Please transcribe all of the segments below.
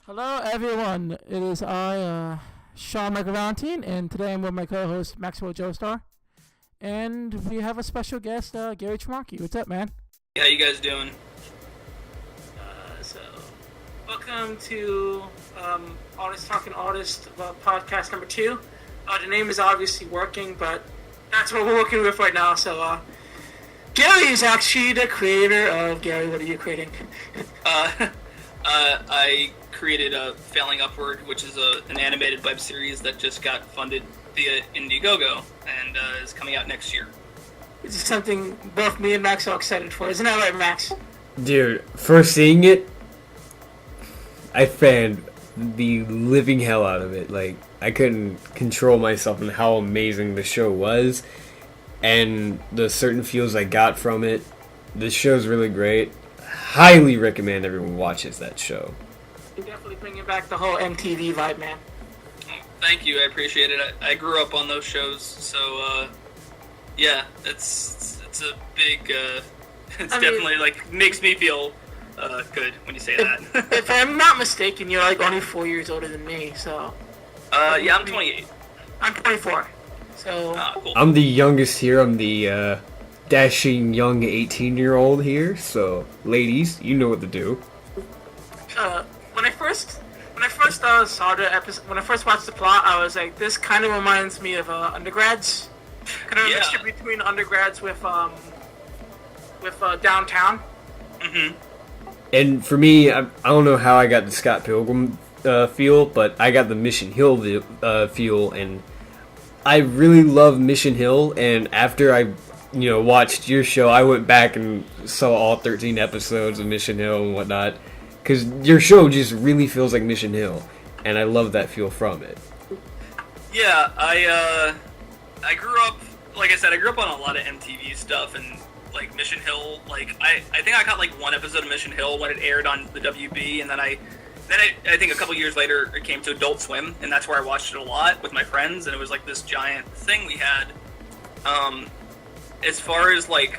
Hello, everyone. It is Sean McValentine, and today I'm with my co-host Maxwell Joestar, and we have a special guest, Gary Trimarchi. What's up, man? How you guys doing? So, welcome to Artist Talking Artist podcast number 2. The name is obviously working, but that's what we're working with right now. So, Gary is actually the creator of Gary. What are you creating? I created Failing Upward, which is an animated web series that just got funded via Indiegogo and is coming out next year. This is something both me and Max are excited for. Isn't that right, Max? Dude, first seeing it, I fanned the living hell out of it. Like, I couldn't control myself and how amazing the show was, and the certain feels I got from it. The show's really great. Highly recommend everyone watches that show. You're definitely bringing back the whole MTV vibe, man. Thank you, I appreciate it. I grew up on those shows, so yeah, it's a big. Definitely like makes me feel good when you say that. If I'm not mistaken, you're like only 4 years older than me, so. Yeah, I'm 28. I'm 24, so. Cool. I'm the youngest here. I'm the dashing young 18-year-old here. So, ladies, you know what to do. When I first saw the episode, when I first watched the plot, I was like, this kind of reminds me of undergrads. Kind of a mixture between undergrads with downtown. Mm-hmm. And for me, I don't know how I got the Scott Pilgrim feel, but I got the Mission Hill feel, and I really love Mission Hill. And after I, watched your show, I went back and saw all 13 episodes of Mission Hill and whatnot, because your show just really feels like Mission Hill, and I love that feel from it. Yeah, I grew up, like I said, I grew up on a lot of MTV stuff, and like Mission Hill, like I think I caught like one episode of Mission Hill when it aired on the WB, and then I think a couple years later it came to Adult Swim, and that's where I watched it a lot with my friends, and it was like this giant thing we had. As far as like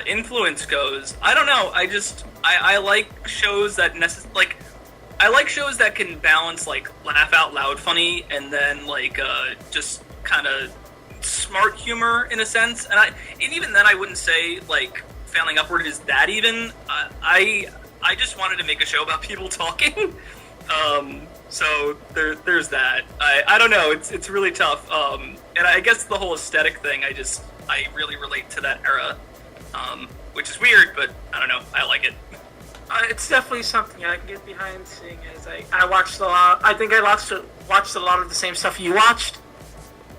influence goes, I don't know. I like shows that I like shows that can balance like laugh out loud funny and then like just kind of smart humor in a sense. And even then I wouldn't say like Failing Upward is that even. I just wanted to make a show about people talking. So there's that. I don't know. It's really tough. And I guess the whole aesthetic thing, I really relate to that era. Which is weird, but I don't know. I like it. It's definitely something I can get behind, seeing as I watched a lot. I think I watched a lot of the same stuff you watched.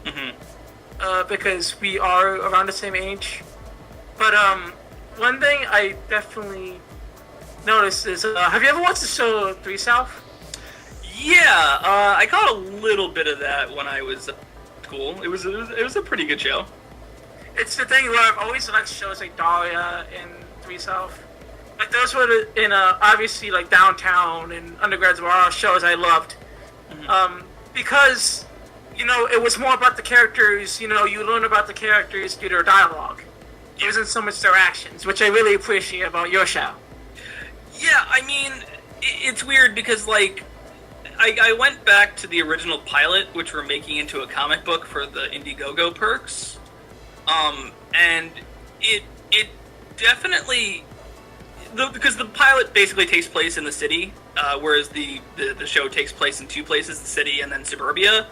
Mm-hmm. Because we are around the same age. But one thing I definitely noticed is, have you ever watched the show 3 South? Yeah, I caught a little bit of that when I was at school. It was a pretty good show. It's the thing where I've always liked shows like Dahlia and 3 South. Like those were obviously like Downtown and Undergrads were all shows I loved. Mm-hmm. Because it was more about the characters. You learn about the characters through their dialogue. It wasn't so much their actions, which I really appreciate about your show. Yeah, I mean, it's weird because like I went back to the original pilot, which we're making into a comic book for the Indiegogo perks. And it definitely, because the pilot basically takes place in the city, whereas the show takes place in 2 places, the city and then suburbia.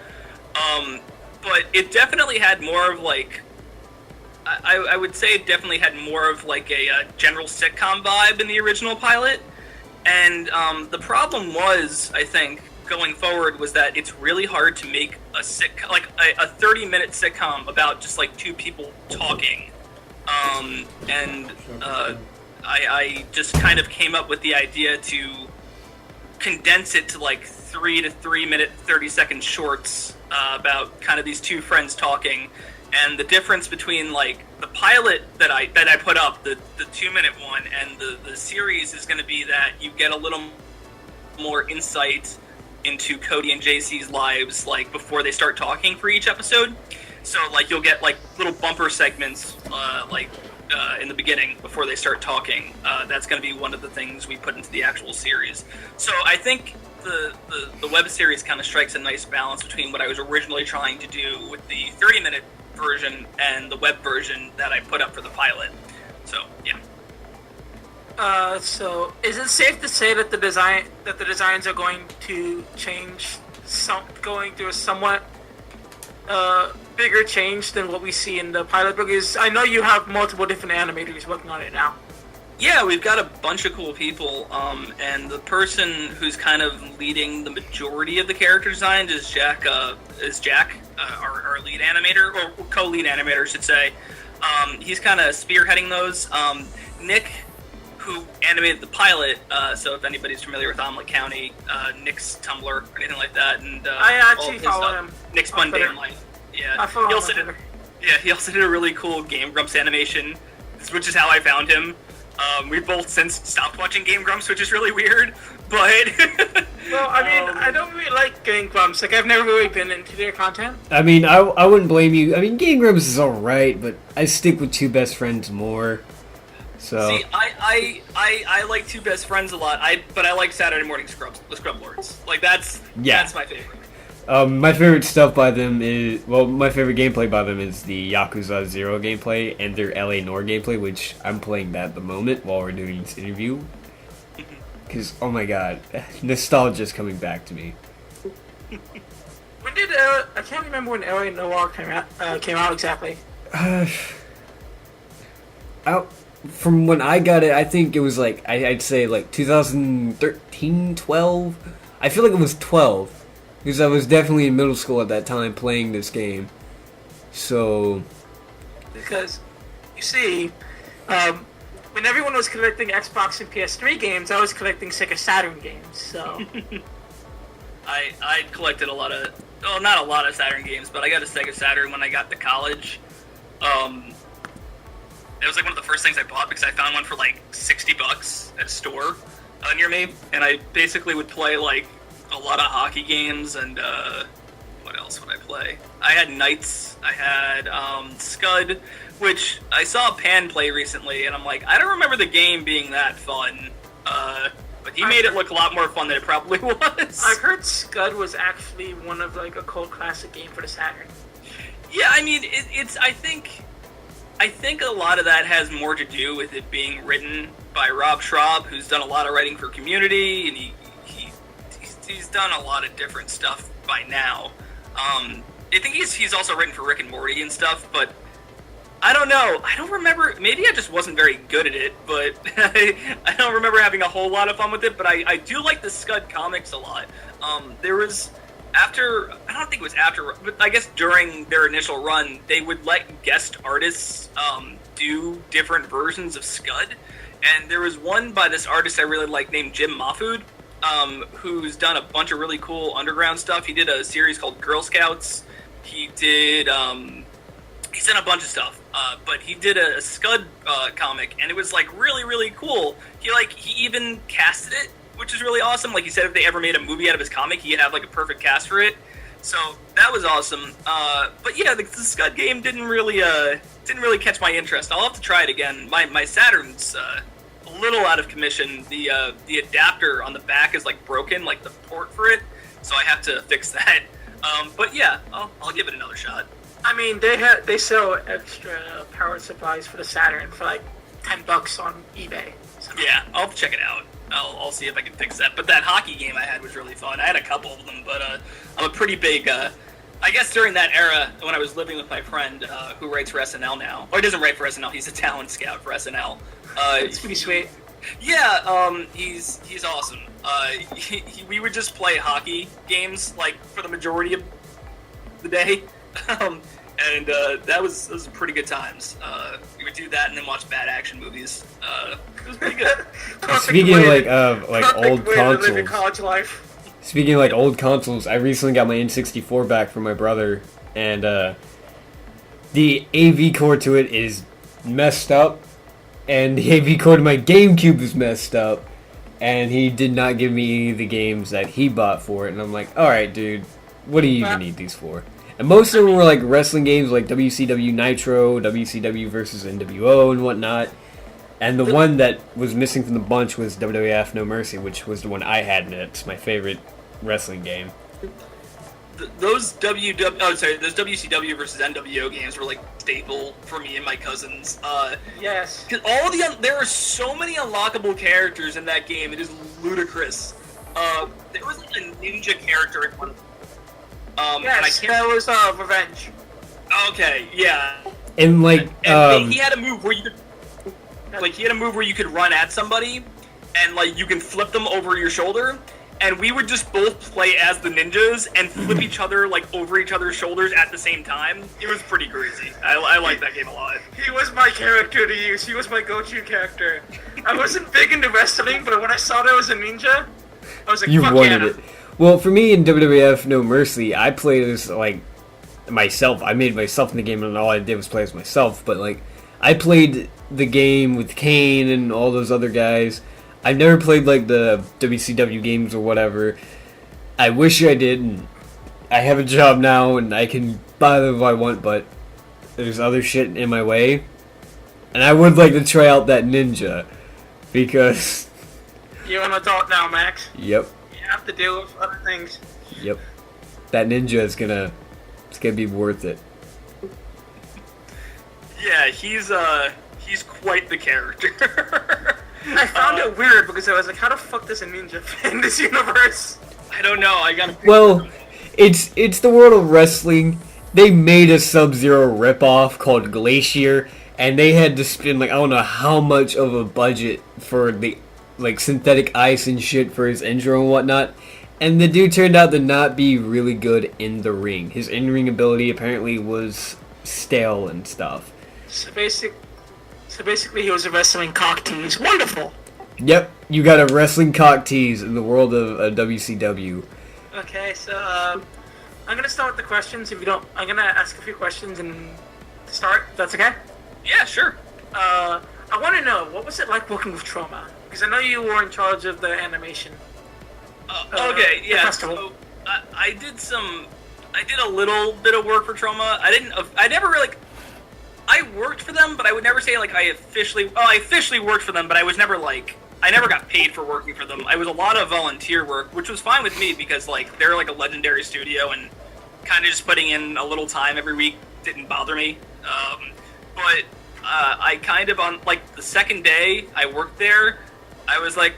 But it definitely had more of like, I would say it definitely had more of like a general sitcom vibe in the original pilot. And the problem was, I think, going forward was that it's really hard to make a sitcom, like a 30-minute sitcom about just like 2 people talking. I just kind of came up with the idea to condense it to like 3 to 3-minute, 30-second shorts about kind of these 2 friends talking. And the difference between like the pilot that I put up, the 2-minute one, and the series is going to be that you get a little more insight into Cody and JC's lives, like before they start talking for each episode. So like you'll get like little bumper segments, like in the beginning before they start talking. That's going to be one of the things we put into the actual series. So I think the web series kind of strikes a nice balance between what I was originally trying to do with the 30-minute version and the web version that I put up for the pilot. So yeah. So is it safe to say that the designs are going to change, going through a somewhat bigger change than what we see in the pilot? Because I know you have multiple different animators working on it now. Yeah, we've got a bunch of cool people, and the person who's kind of leading the majority of the character designs is Jack, our lead animator, or co-lead animator, I should say. He's kind of spearheading those. Nick, who animated the pilot, so if anybody's familiar with Omelet County, Nick's Tumblr or anything like that, and I actually follow him. Nick's Mundane Life. Yeah, I follow him. He also did a really cool Game Grumps animation, which is how I found him. We both since stopped watching Game Grumps, which is really weird, but... Well, I mean, I don't really like Game Grumps. Like, I've never really been into their content. I mean, I wouldn't blame you. I mean, Game Grumps is alright, but I stick with Two Best Friends more. So. See, I like Two Best Friends a lot, but I like Saturday Morning Scrub Lords. Like, that's my favorite. My favorite stuff by them is, my favorite gameplay by them is the Yakuza 0 gameplay and their LA Noire gameplay, which I'm playing that at the moment while we're doing this interview. Because, oh my god, nostalgia is coming back to me. When did, I can't remember when LA Noire came out exactly. From when I got it, I think it was like, I'd say like 2013, 12? I feel like it was 12. Because I was definitely in middle school at that time playing this game. So... Because, you see, when everyone was collecting Xbox and PS3 games, I was collecting Sega Saturn games, so... I collected a lot of... Well, not a lot of Saturn games, but I got a Sega Saturn when I got to college. It was like one of the first things I bought because I found one for like $60 at a store near me. And I basically would play like a lot of hockey games, and what else would I play? I had Knights, I had Scud, which I saw Pan play recently, and I'm like, I don't remember the game being that fun, but he made it look a lot more fun than it probably was. I've heard Scud was actually one of like a cult classic game for the Saturn. Yeah, I mean, it's I think a lot of that has more to do with it being written by Rob Schraub, who's done a lot of writing for Community, and he's done a lot of different stuff by now. I think he's also written for Rick and Morty and stuff, but I don't know. I don't remember. Maybe I just wasn't very good at it, but I don't remember having a whole lot of fun with it, but I do like the Scud comics a lot. There was, after, I don't think it was after, but I guess during their initial run, they would let guest artists do different versions of Scud, and there was one by this artist I really like named Jim Mahfood, who's done a bunch of really cool underground stuff. He did a series called Girl Scouts. He did, he's done a bunch of stuff, but he did a Scud comic, and it was like really, really cool. He even casted it, which is really awesome. Like he said, if they ever made a movie out of his comic, he'd have like a perfect cast for it. So that was awesome. But yeah, the Scud game didn't really catch my interest. I'll have to try it again. My Saturn's a little out of commission. The adapter on the back is like broken, like the port for it. So I have to fix that. But yeah, I'll give it another shot. I mean, they sell extra power supplies for the Saturn for like $10 on eBay. So. Yeah, I'll check it out. I'll see if I can fix that. But that hockey game I had was really fun. I had a couple of them, but I'm a pretty big... I guess during that era, when I was living with my friend who writes for SNL now, or he doesn't write for SNL, he's a talent scout for SNL. It's pretty sweet. Yeah, he's awesome. We would just play hockey games like for the majority of the day, and that was pretty good times. We would do that and then watch bad action movies. It was pretty good. Speaking of old consoles, college life. Speaking of like old consoles, I recently got my N64 back from my brother, and the AV cord to it is messed up, and the AV cord to my GameCube is messed up, and he did not give me the games that he bought for it, and I'm like, alright dude, what do you even need these for? And most of them were like wrestling games like WCW Nitro, WCW versus NWO and whatnot. And the one that was missing from the bunch was WWF No Mercy, which was the one I had, and it's my favorite wrestling game. Those those WCW versus NWO games were like staple for me and my cousins. Yes. Because there are so many unlockable characters in that game. It is ludicrous. There was like a ninja character in one of them. Yes, that was Revenge. Okay, yeah. And like, he had a move where you could run at somebody, and like you can flip them over your shoulder. And we would just both play as the ninjas and flip each other like over each other's shoulders at the same time. It was pretty crazy. I like that game a lot. He was my character to use. He was my go-to character. I wasn't big into wrestling, but when I saw that was a ninja, I was like, you fuck wanted yeah. it. Well, for me in WWF No Mercy, I played as like myself. I made myself in the game, and all I did was play as myself. But like, I played the game with Kane and all those other guys. I've never played like the WCW games or whatever. I wish I did. And I have a job now, and I can buy them if I want, but there's other shit in my way. And I would like to try out that ninja, because You're an adult now, Max. Yep. You have to deal with other things. Yep. That ninja is gonna be worth it. Yeah, he's quite the character. I found it weird because I was like, how the fuck does a ninja fit in this universe? I don't know. I gotta. Well, it's the world of wrestling. They made a Sub-Zero ripoff called Glacier, and they had to spend like I don't know how much of a budget for the like synthetic ice and shit for his intro and whatnot. And the dude turned out to not be really good in the ring. His in-ring ability apparently was stale and stuff. So basically, he was a wrestling cock tease. Wonderful. Yep, you got a wrestling cock tease in the world of WCW. Okay, so I'm gonna start with the questions. If you don't, I'm gonna ask a few questions and to start. If that's okay. Yeah, sure. I want to know, what was it like working with Trauma? Because I know you were in charge of the animation. Okay, yeah. festival. So I did a little bit of work for Trauma. I never really. I worked for them, but I would never say like I officially worked for them, but I was never like I never got paid for working for them. I was a lot of volunteer work, which was fine with me because like they're like a legendary studio, and kind of just putting in a little time every week didn't bother me. But I kind of on like the second day I worked there, I was like,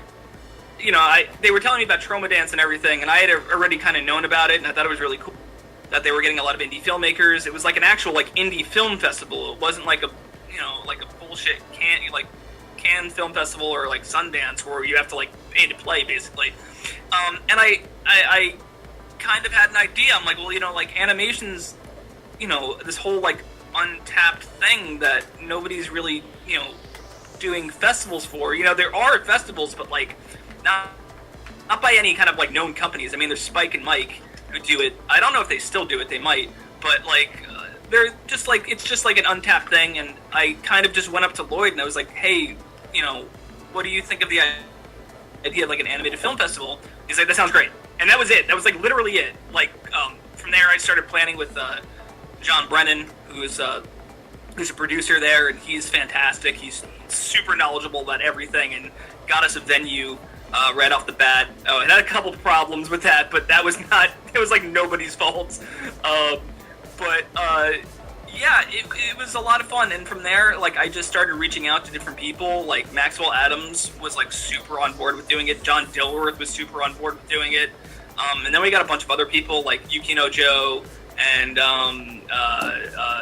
you know, they were telling me about Trauma Dance and everything, and I had already kind of known about it, and I thought it was really cool that they were getting a lot of indie filmmakers. It was like an actual like indie film festival. It wasn't like a bullshit Cannes Film Festival or like Sundance where you have to like pay to play basically. And I kind of had an idea. I'm like, well, you know, like animation's, you know, this whole like untapped thing that nobody's really, you know, doing festivals for. You know, there are festivals, but like not by any kind of like known companies. I mean, there's Spike and Mike who do it. I don't know if they still do it. They might, but like they're just like it's just like an untapped thing. And I kind of just went up to Lloyd and I was like, hey, you know, what do you think of the idea of like an animated film festival? He's like, that sounds great. And that was it. That was like literally it. Like from there, I started planning with John Brennan, who's a producer there, and he's fantastic. He's super knowledgeable about everything, and got us a venue right off the bat. Oh, it had a couple of problems with that, but that was not. It was like nobody's fault. Yeah, it was a lot of fun, and from there, like I just started reaching out to different people. Like Maxwell Adams was like super on board with doing it. John Dilworth was super on board with doing it. And then we got a bunch of other people like Yukino Joe and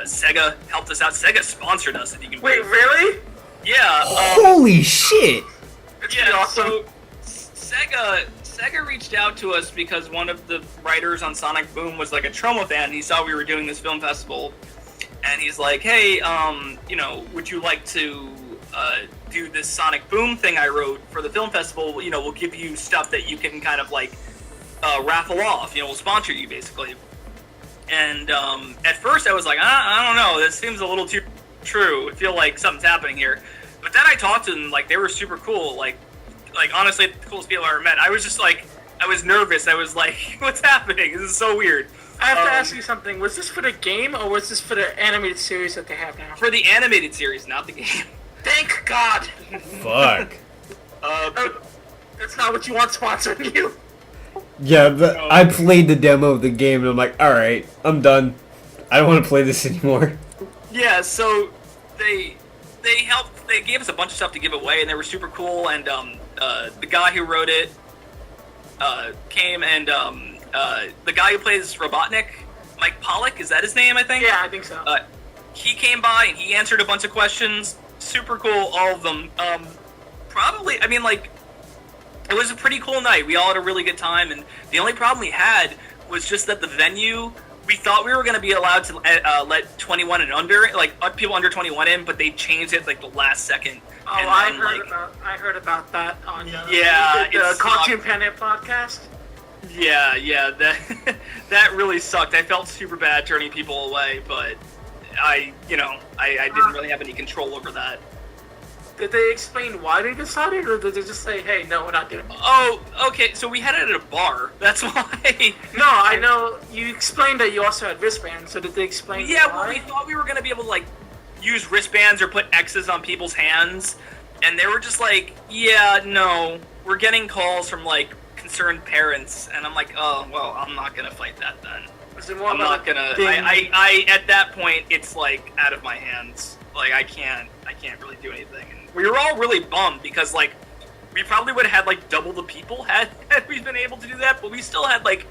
Sega helped us out. Sega sponsored us. If you can Wait, really? Yeah. Holy shit! Yeah, awesome. So Sega reached out to us because one of the writers on Sonic Boom was like a Troma fan. He saw we were doing this film festival, and he's like, "Hey, you know, would you like to do this Sonic Boom thing I wrote for the film festival? You know, we'll give you stuff that you can kind of like raffle off. You know, we'll sponsor you basically." And at first I was like, I don't know, this seems a little too true. I feel like something's happening here. But then I talked to them, like they were super cool. Like honestly, the coolest people I ever met. I was I was nervous. I was like, what's happening? This is so weird. I have to ask you something. Was this for the game, or was this for the animated series that they have now? For the animated series, not the game. Thank God! Fuck. That's not what you want sponsoring you. Yeah, I played the demo of the game and I'm like, alright, I'm done. I don't want to play this anymore. Yeah, so they gave us a bunch of stuff to give away, and they were super cool, and the guy who wrote it came, and the guy who plays Robotnik, Mike Pollock, is that his name, I think? Yeah, I think so. He came by, and he answered a bunch of questions. Super cool, all of them. Probably, I mean, like, it was a pretty cool night. We all had a really good time, and the only problem we had was just that the venue, we thought we were going to be allowed to let 21 and under, like, people under 21 in, but they changed it, like, the last second. Oh, and I then, heard about that on the Cartoon Planet podcast. Yeah, that really sucked. I felt super bad turning people away, but I didn't really have any control over that. Did they explain why they decided, or did they just say, hey, no, we're not doing it? Oh, okay, so we had it at a bar. That's why. No, I know. You explained that you also had wristbands, so did they explain Yeah, why? well, we thought we were going to be able to, like, use wristbands or put X's on people's hands, and they were just like, yeah, no, we're getting calls from, like, concerned parents, and I'm like, oh, well, I'm not going to fight that then. Was it more I'm not gonna. I at that point, it's like out of my hands. Like I can't really do anything. And we were all really bummed because like we probably would have had like double the people had we been able to do that, but we still had like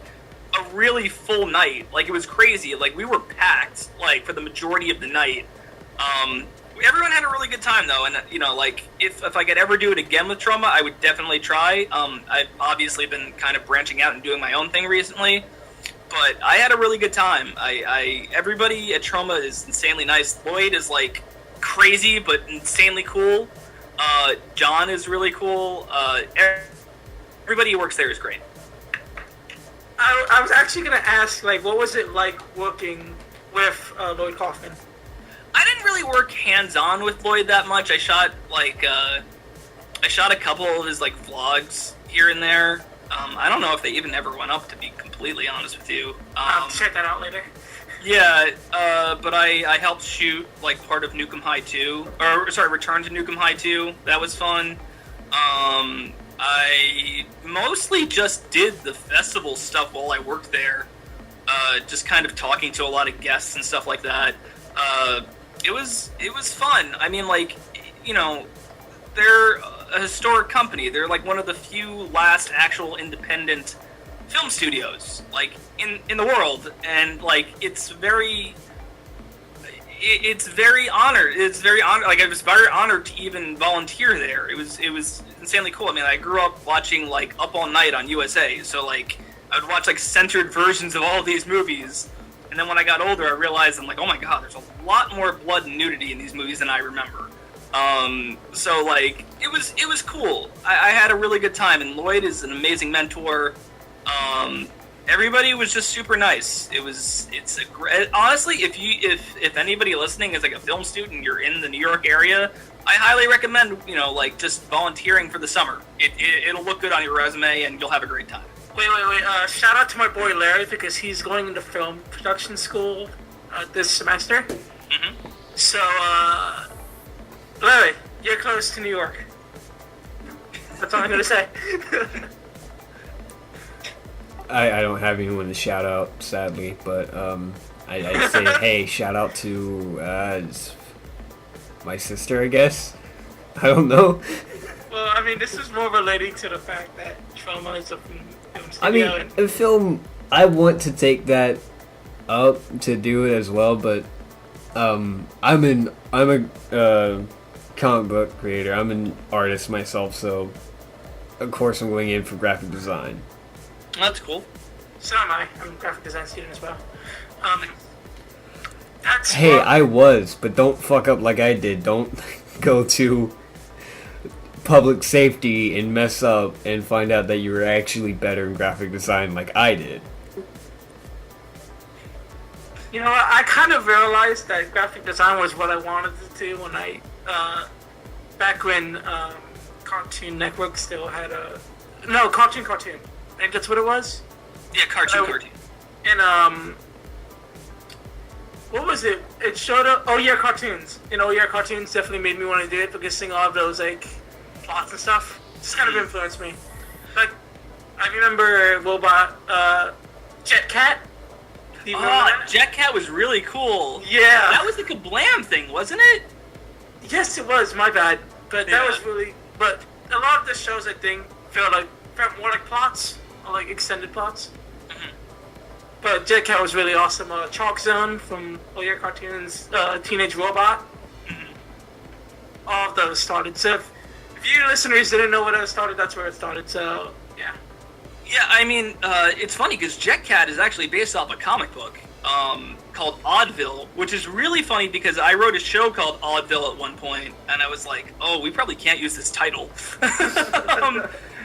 a really full night. Like it was crazy. Like we were packed like for the majority of the night. Everyone had a really good time though, and you know, like if I could ever do it again with Trauma, I would definitely try. I've obviously been kind of branching out and doing my own thing recently. But I had a really good time. Everybody at Trauma is insanely nice. Lloyd is like crazy but insanely cool. John is really cool. Everybody who works there is great. I was actually gonna ask, like, what was it like working with Lloyd Kaufman? I didn't really work hands-on with Lloyd that much. I shot a couple of his like vlogs here and there. I don't know if they even ever went up, to be completely honest with you. I'll check that out later. Yeah, but I helped shoot, like, part of Nukem High 2. Return to Nukem High 2. That was fun. I mostly just did the festival stuff while I worked there. Just kind of talking to a lot of guests and stuff like that. It was fun. I mean, like, you know, they're a historic company. They're like one of the few last actual independent film studios like in the world, and like it's very honored. Like I was very honored to even volunteer there. It was insanely cool. I mean, I grew up watching like Up All Night on USA, so like I would watch like censored versions of all of these movies. And then when I got older, I realized I'm like, oh my god, there's a lot more blood and nudity in these movies than I remember. So like it was cool. I had a really good time, and Lloyd is an amazing mentor. Everybody was just super nice. It's a great. Honestly, if anybody listening is like a film student, you're in the New York area, I highly recommend like just volunteering for the summer. It'll look good on your resume, and you'll have a great time. Wait. Shout out to my boy Larry because he's going into film production school this semester. Mm-hmm. So, Larry, you're close to New York. That's all I'm gonna say. I don't have anyone to shout out, sadly, but I'd say, hey, shout out to my sister, I guess. I don't know. Well, I mean, this is more relating to the fact that Trauma is a film studio. I mean, a film, I want to take that up to do it as well, but I'm a comic book creator. I'm an artist myself, so of course I'm going in for graphic design. That's cool. So am I. I'm a graphic design student as well. That's hey, I was, but don't fuck up like I did. Don't go to public safety and mess up and find out that you were actually better in graphic design like I did. You know, I kind of realized that graphic design was what I wanted to do when back when Cartoon Network still had Cartoon. I think that's what it was. Yeah, cartoon. And what was it? It showed up. Oh yeah, cartoons. And oh yeah, cartoons definitely made me want to do it because seeing all of those like plots and stuff just kind of influenced me. Like I remember Robot Jet Cat. Do you remember that? Jet Cat was really cool. Yeah, that was the Kablam thing, wasn't it? Yes, it was. My bad. But Yeah. that was really. But a lot of the shows I think felt more like plots or like extended plots. But Jet Cat was really awesome. Chalk Zone from Oh Yeah Cartoons, Teenage Robot. All of those started. So if you listeners didn't know where it started, that's where it started. So yeah. Yeah, I mean, it's funny because Jet Cat is actually based off a comic book called Oddville, which is really funny because I wrote a show called Oddville at one point, and I was like, oh, we probably can't use this title.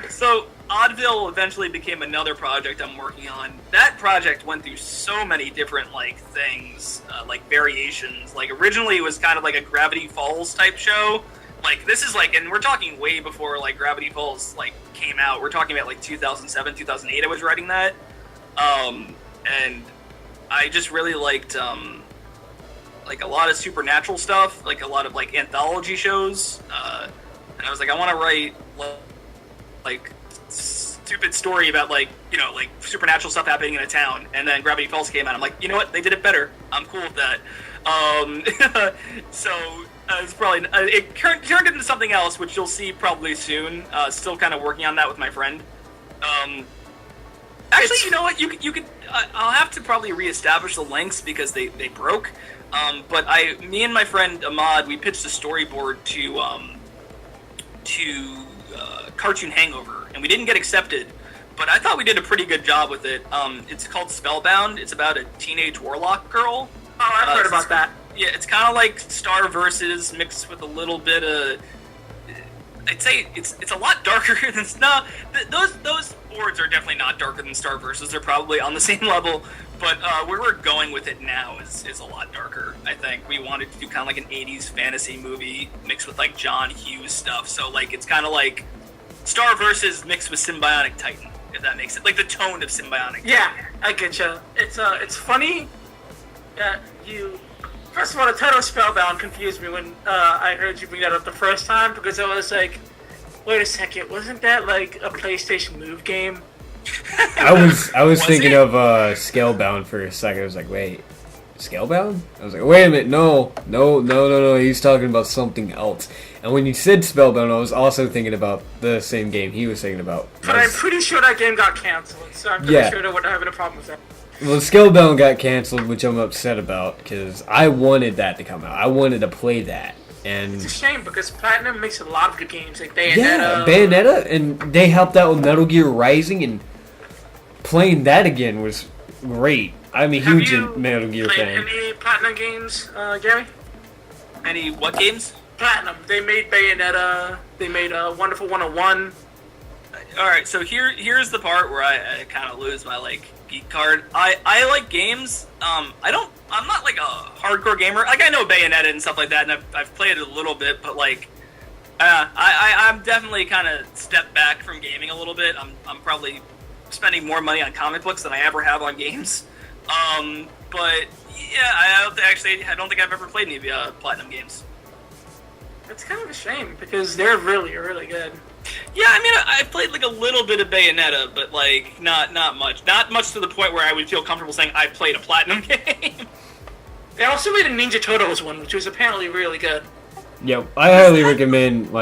So Oddville eventually became another project I'm working on. That project went through so many different things, variations. Like originally it was kind of like a Gravity Falls type show. Like this is and we're talking way before Gravity Falls came out. We're talking about 2007, 2008. I was writing that, and I just really liked a lot of supernatural stuff, a lot of anthology shows, and I was like, I want to write stupid story about supernatural stuff happening in a town. And then Gravity Falls came out. I'm like, you know what? They did it better. I'm cool with that. So it's probably it turned into something else, which you'll see probably soon. Still kind of working on that with my friend. Actually, you know what? You could. I'll have to probably reestablish the links because they broke. But me and my friend Ahmad, we pitched a storyboard to Cartoon Hangover, and we didn't get accepted. But I thought we did a pretty good job with it. It's called Spellbound. It's about a teenage warlock girl. Oh, I've heard about that. Yeah, it's kind of like Star Versus mixed with a little bit of. I'd say it's a lot darker than those boards are definitely not darker than Star Versus. They're probably on the same level, but where we're going with it now is a lot darker. I think we wanted to do kind of like an '80s fantasy movie mixed with John Hughes stuff. So it's kind of like Star Versus mixed with Symbionic Titan, if that makes it the tone of Symbionic Titan. Yeah, I get you. It's funny that you. First of all, the title Spellbound confused me when I heard you bring that up the first time because I was like, wait a second, wasn't that a PlayStation Move game? I was thinking of Scalebound for a second. I was like, wait, Scalebound? I was like, wait a minute, no, he's talking about something else. And when you said Spellbound, I was also thinking about the same game he was thinking about. But I'm pretty sure that game got canceled, so I'm pretty sure they wouldn't have any problem with that. Well, Scalebound got canceled, which I'm upset about, because I wanted that to come out. I wanted to play that. And it's a shame, because Platinum makes a lot of good games, like Bayonetta. Yeah, Bayonetta, and they helped out with Metal Gear Rising, and playing that again was great. I'm a huge Metal Gear fan. Have you played any Platinum games, Gary? Any what games? Platinum. They made Bayonetta, they made Wonderful 101. Alright, so here's the part where I kind of lose my, geek card. I like games. I'm not a hardcore gamer. I know Bayonetta and stuff like that, and I've played it a little bit, but I'm definitely kind of stepped back from gaming a little bit. I'm probably spending more money on comic books than I ever have on games. But yeah, I don't think I've ever played any Platinum games. It's kind of a shame because they're really, really good. Yeah, I mean, I played a little bit of Bayonetta, but not much. Not much to the point where I would feel comfortable saying I played a Platinum game. They also made a Ninja Turtles one, which was apparently really good. Yeah, I highly recommend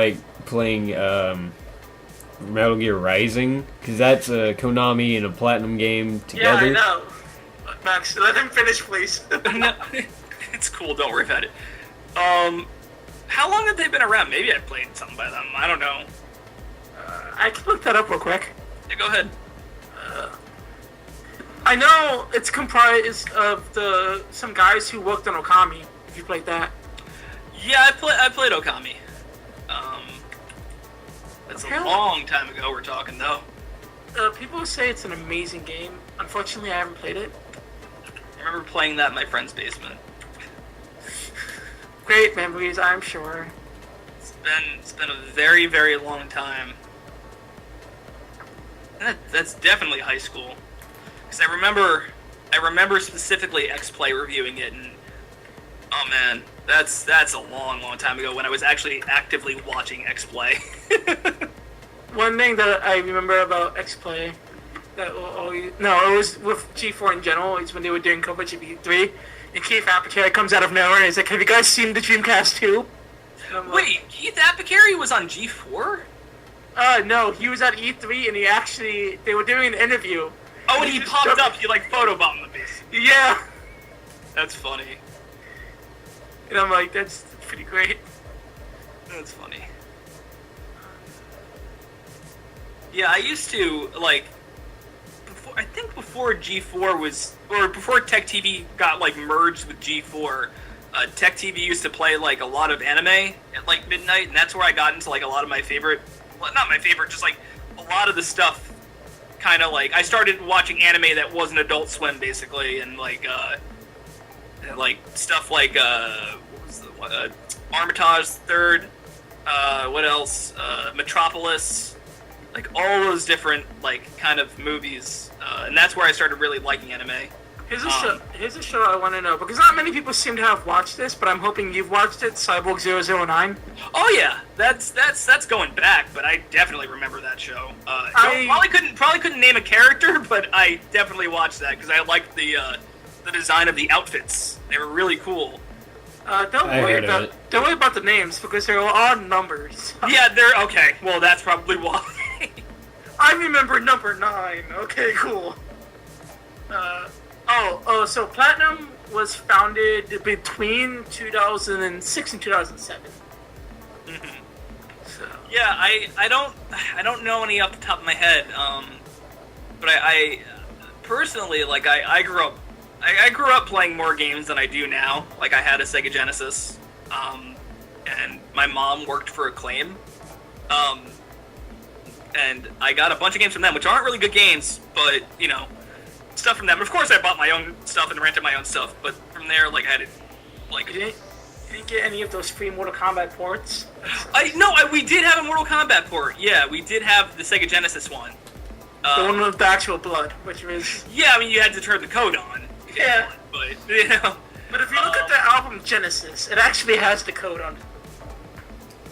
playing Metal Gear Rising, because that's a Konami and a Platinum game together. Yeah, I know. Max, let him finish, please. No, it's cool. Don't worry about it. How long have they been around? Maybe I played something by them. I don't know. I can look that up real quick. Yeah, go ahead. I know it's comprised of some guys who worked on Okami. If you played that. Yeah, I played Okami. That's a long time ago. We're talking though. People say it's an amazing game. Unfortunately, I haven't played it. I remember playing that in my friend's basement. Great memories, I'm sure. It's been a very, very long time. That's definitely high school. Because I remember specifically X-Play reviewing it, and oh man, that's a long time ago when I was actually actively watching X-Play. One thing that I remember about X-Play, it was with G4 in general, is when they were doing coverage of E3, and Keith Apicary comes out of nowhere and he's like, "Have you guys seen the Dreamcast 2?" Wait, Keith Apicary was on G4? No, he was at E3 and they were doing an interview. Oh, and he popped up, he like photobombed the piece. Yeah. That's funny. And I'm like, that's pretty great. That's funny. Yeah, I used to, like, before G4 was, or before Tech TV got, like, merged with G4, Tech TV used to play, like, a lot of anime at, like, midnight, and that's where I got into, like, a lot of my favorite, well, not my favorite, just, like, a lot of the stuff, kind of, like, I started watching anime that wasn't Adult Swim, basically, and, like, stuff like, what was the, Armitage Third, what else, Metropolis, like, all those different, like, kind of movies, and that's where I started really liking anime. Here's a show I want to know, because not many people seem to have watched this, but I'm hoping you've watched it, Cyborg 009. Oh yeah, that's going back, but I definitely remember that show. Probably couldn't name a character, but I definitely watched that, because I liked the design of the outfits. They were really cool. Don't worry about the names, because they're all numbers. Yeah, they're okay. Well, that's probably why. I remember number 9. Okay, cool. So Platinum was founded between 2006 and 2007. Mm-hmm. So. Yeah, I don't know any off the top of my head. But I personally, like, I grew up playing more games than I do now. Like, I had a Sega Genesis, and my mom worked for Acclaim, and I got a bunch of games from them, which aren't really good games, but, you know, stuff from them. Of course, I bought my own stuff and rented my own stuff, but from there, like, I had it, like... You didn't get any of those free Mortal Kombat ports? We did have a Mortal Kombat port. Yeah, we did have the Sega Genesis one. The one with the actual blood, which was... Yeah, I mean, you had to turn the code on. Yeah. But, you know... But if you look at the album Genesis, it actually has the code on it.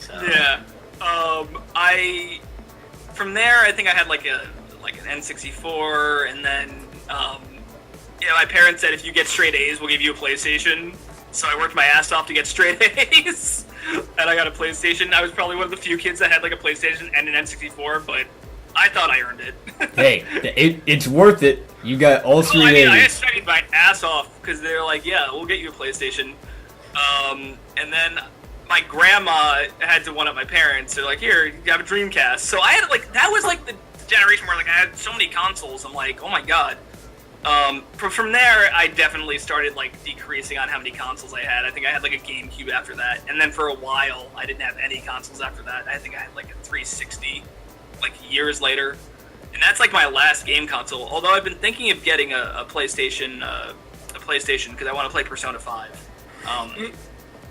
So. Yeah. From there, I think I had, like, an N64, and then, my parents said, if you get straight A's, we'll give you a PlayStation. So I worked my ass off to get straight A's, and I got a PlayStation. I was probably one of the few kids that had, like, a PlayStation and an N64, but I thought I earned it. Hey, it's worth it. You got all three A's. I studied my ass off, because they were like, yeah, we'll get you a PlayStation. And then my grandma had to one-up my parents. They're like, here, you have a Dreamcast. So I had, like, that was, like, the generation where, like, I had so many consoles. I'm like, oh my god. From there, I definitely started, like, decreasing on how many consoles I had. I think I had, like, a GameCube after that. And then for a while, I didn't have any consoles after that. I think I had, like, a 360, like, years later. And that's, like, my last game console. Although I've been thinking of getting a PlayStation, because I want to play Persona 5.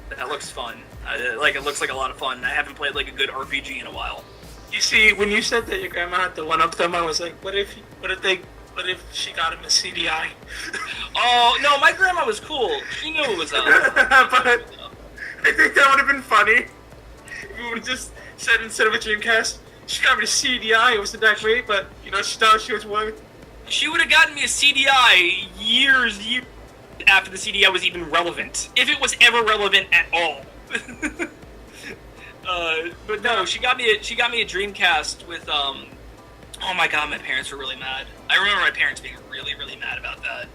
That looks fun. It looks like a lot of fun. I haven't played, like, a good RPG in a while. You see, when you said that your grandma had to one-up them, I was like, what if she got him a CDI? Oh, no, my grandma was cool. She knew it was up. But I think that would have been funny. If we would have just said, instead of a Dreamcast, she got me a CDI. It wasn't that great, but, you know, she thought she was one. She would have gotten me a CDI years after the CDI was even relevant. If it was ever relevant at all. But no, she got me a Dreamcast with, oh my god, my parents were really mad. I remember my parents being really, really mad about that.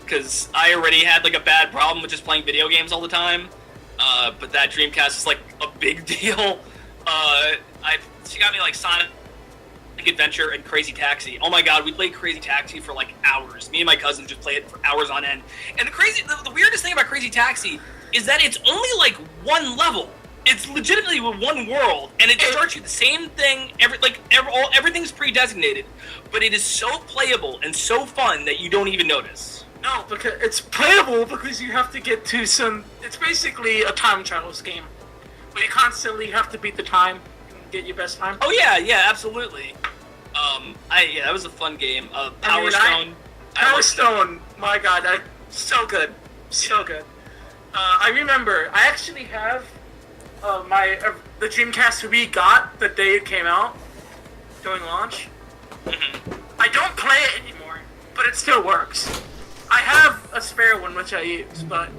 Because I already had, like, a bad problem with just playing video games all the time. But that Dreamcast is, like, a big deal. She got me, like, Sonic Adventure and Crazy Taxi. Oh my god, we played Crazy Taxi for, like, hours. Me and my cousin just played it for hours on end. And the weirdest thing about Crazy Taxi is that it's only, like, one level. It's legitimately one world, and it starts you the same thing. Everything's pre-designated, but it is so playable and so fun that you don't even notice. No, because it's playable because you have to get to some. It's basically a time travel game, where you constantly have to beat the time and get your best time. Oh yeah, absolutely. That was a fun game. I mean, Power Stone, my god, so good. So good. I remember, I actually have the Dreamcast we got the day it came out, during launch. Mm-hmm. I don't play it anymore, but it still works. I have a spare one which I use, but,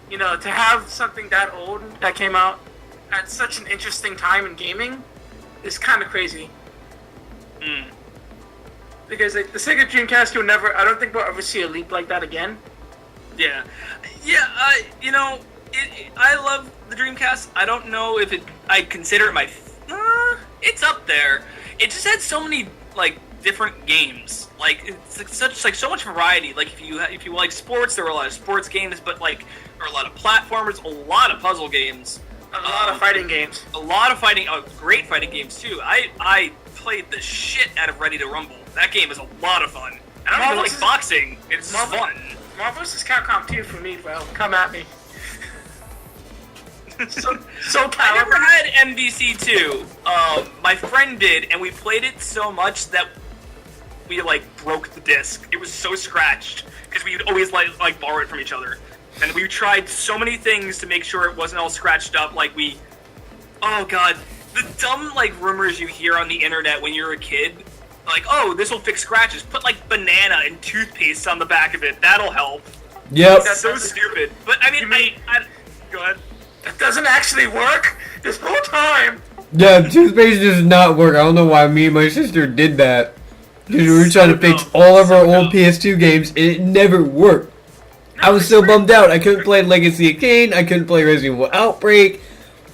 to have something that old that came out at such an interesting time in gaming is kind of crazy. Mm. Because the Sega Dreamcast I don't think we'll ever see a leap like that again. Yeah. I love the Dreamcast. I don't know if I consider it my... it's up there. It just had so many, different games. It's so much variety. If you like sports, there were a lot of sports games, but, there were a lot of platformers, a lot of puzzle games. A lot of fighting games. A lot of great fighting games, too. I played the shit out of Ready to Rumble. That game is a lot of fun. And I don't even like boxing. It's just fun. Marvel vs. Capcom 2 for me, bro. Come at me. so I never had MVC 2. My friend did, and we played it so much that we broke the disc. It was so scratched because we would always borrow it from each other, and we tried so many things to make sure it wasn't all scratched up. Oh god, the dumb rumors you hear on the internet when you're a kid. This will fix scratches. Put banana and toothpaste on the back of it. That'll help. Yep. That's so stupid. But I mean, go ahead. That doesn't actually work this whole time. Yeah, toothpaste does not work. I don't know why me and my sister did that. Because we were trying to fix all of our old PS2 games, and it never worked. I was so bummed out. I couldn't play Legacy of Kain. I couldn't play Resident Evil Outbreak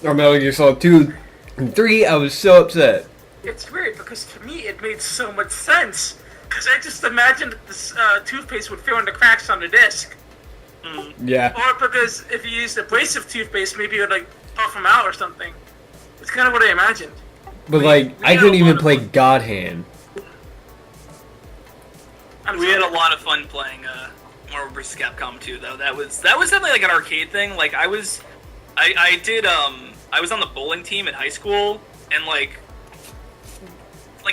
or Metal Gear Solid 2 and 3. I was so upset. It's weird because to me it made so much sense. Because I just imagined that this toothpaste would fill in the cracks on the disc. Mm. Yeah. Or because if you used abrasive toothpaste, maybe it would puff them out or something. It's kind of what I imagined. But I couldn't even play God Hand. We had a lot of fun playing Marvel vs. Capcom 2, though. That was definitely an arcade thing. I was on the bowling team in high school, and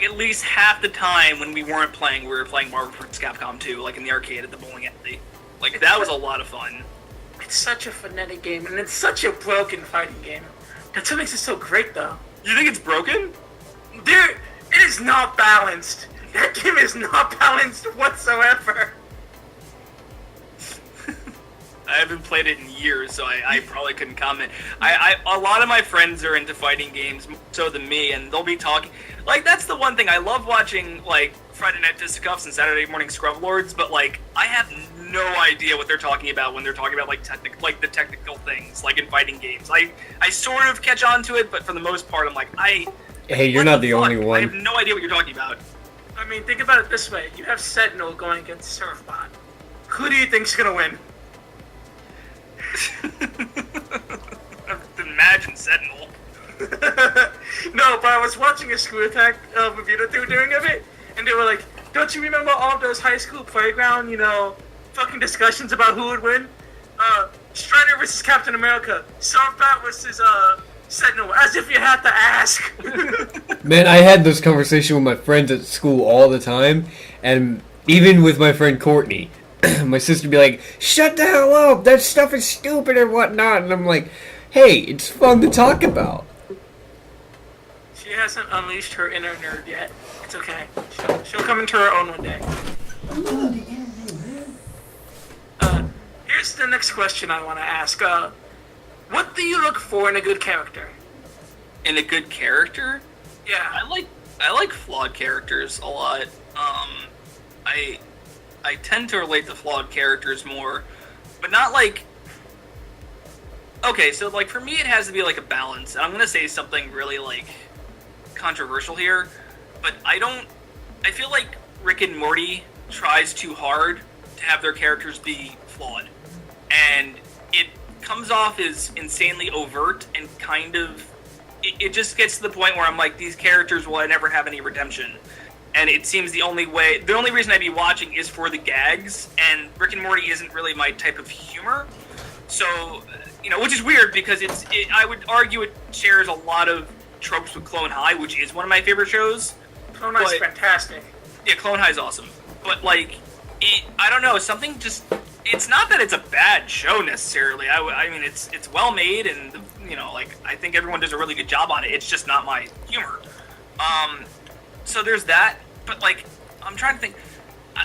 at least half the time when we weren't playing, we were playing Marvel vs. Capcom 2, in the arcade at the bowling alley. That was a lot of fun. It's such a frenetic game, and it's such a broken fighting game. That's what makes it so great, though. You think it's broken? Dude, it is not balanced. That game is not balanced whatsoever. I haven't played it in years, so I probably couldn't comment. A lot of my friends are into fighting games, more so than me, and they'll be talking... that's the one thing. I love watching, Friday Night Fisticuffs and Saturday Morning Scrub Lords, but, I have no idea what they're talking about when they're talking about, the technical things, in fighting games. I sort of catch on to it, but for the most part, I'm Hey, you're not the only one. I have no idea what you're talking about. I mean, think about it this way. You have Sentinel going against Surfbot. Who do you think's gonna win? Imagine Sentinel. No, but I was watching a Screw Attack review that they were doing of it, and they were like, don't you remember all of those high school playground, fucking discussions about who would win? Strider versus Captain America, Surfbot versus, Sentinel, as if you had to ask. Man, I had this conversation with my friends at school all the time, and even with my friend Courtney. My sister would be like, shut the hell up, that stuff is stupid or whatnot, and I'm like, hey, it's fun to talk about. She hasn't unleashed her inner nerd yet. It's okay. She'll come into her own one day. Here's the next question I want to ask. What do you look for in a good character? In a good character? Yeah. I like flawed characters a lot. I tend to relate to flawed characters more, but not okay, so for me it has to be a balance, and I'm gonna say something really controversial here, but I feel like Rick and Morty tries too hard to have their characters be flawed, and it comes off as insanely overt and kind of it just gets to the point where I'm these characters will never have any redemption. And it seems the only reason I'd be watching is for the gags, and Rick and Morty isn't really my type of humor. So, which is weird because I would argue it shares a lot of tropes with Clone High, which is one of my favorite shows. Clone High's fantastic. Yeah, Clone High's awesome. But, like, I don't know, something just... It's not that it's a bad show, necessarily. I mean, it's well made, and, you know, like, I think everyone does a really good job on it. It's just not my humor. So there's that. But, like, I'm trying to think...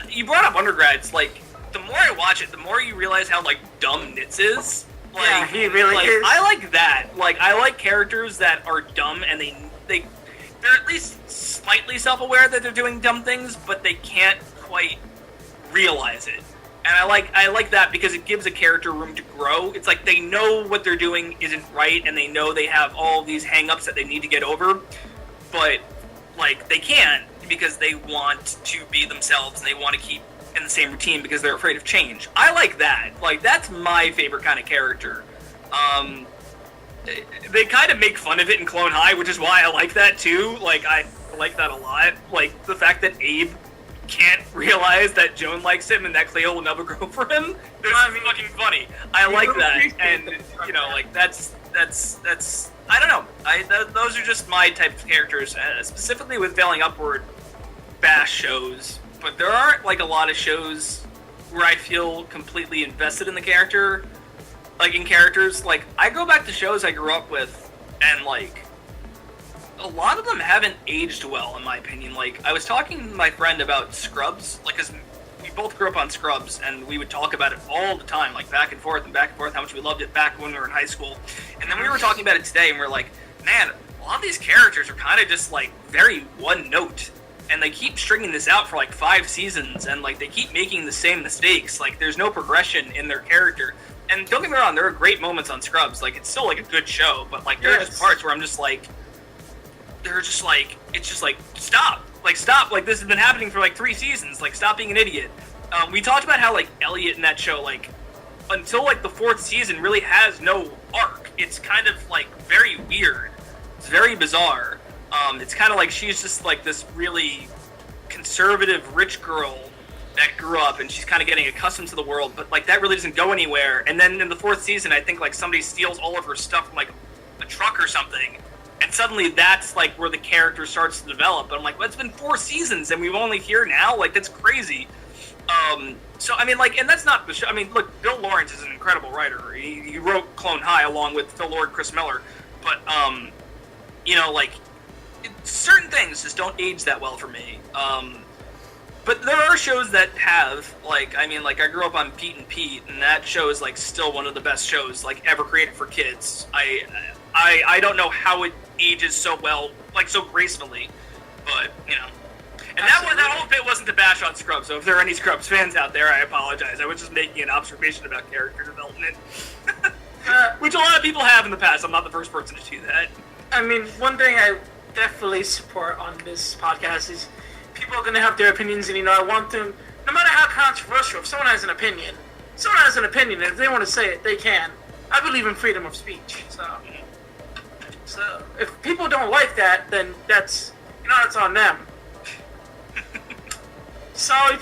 You brought up undergrads. Like, the more I watch it, the more you realize how, like, dumb Nitz is. Like, yeah, he really like, is. I like that. Like, I like characters that are dumb, and they're at least slightly self-aware that they're doing dumb things, but they can't quite realize it. And I like that because it gives a character room to grow. It's like they know what they're doing isn't right, and they know they have all these hang-ups that they need to get over, but, like, they can't because they want to be themselves, and they want to keep in the same routine because they're afraid of change. I like that. Like, that's my favorite kind of character. They kind of make fun of it in Clone High, which is why I like that too. Like, I like that a lot. Like, the fact that Abe can't realize that Joan likes him and that Cleo will never go for him. That's fucking funny. I like that, and you know, like that's. I don't know. Those are just my type of characters, specifically with Failing Upward, bash shows. But there aren't like a lot of shows where I feel completely invested in the character, like in characters. Like, I go back to shows I grew up with, and like a lot of them haven't aged well, in my opinion. Like, I was talking to my friend about Scrubs, like, cause we both grew up on Scrubs, and we would talk about it all the time, like back and forth, how much we loved it back when we were in high school. And then we were talking about it today, and we are like, man, a lot of these characters are kind of just like very one note. And they keep stringing this out for like 5 seasons, and like they keep making the same mistakes. Like, there's no progression in their character. And don't get me wrong, there are great moments on Scrubs. Like, it's still like a good show, but like there are just parts where I'm just like, it's just like, stop, like this has been happening for like 3 seasons. Like, stop being an idiot. We talked about how like Elliot in that show, like until like the 4th season, really has no arc. It's kind of like very weird. It's very bizarre. It's kind of like she's just like this really conservative rich girl that grew up, and she's kind of getting accustomed to the world, but like that really doesn't go anywhere. And then in the 4th season, I think like somebody steals all of her stuff from like a truck or something, and suddenly that's like where the character starts to develop. But I'm like, well, it's been 4 seasons and we've only here now. Like, that's crazy. So I mean, like, and that's not the show. I mean, look, Bill Lawrence is an incredible writer. He wrote Clone High along with Phil Lord, Chris Miller, but you know, like, certain things just don't age that well for me. But there are shows that have, like, I mean, like, I grew up on Pete and Pete, and that show is like still one of the best shows like ever created for kids. I don't know how it ages so well, like so gracefully, but you know. And that whole bit wasn't to bash on Scrubs, so if there are any Scrubs fans out there, I apologize. I was just making an observation about character development, which a lot of people have in the past. I'm not the first person to do that. I mean, one thing I definitely support on this podcast is people are going to have their opinions, and, you know, I want them, no matter how controversial, if someone has an opinion, and if they want to say it, they can. I believe in freedom of speech, so if people don't like that, then that's, you know, it's on them. Sorry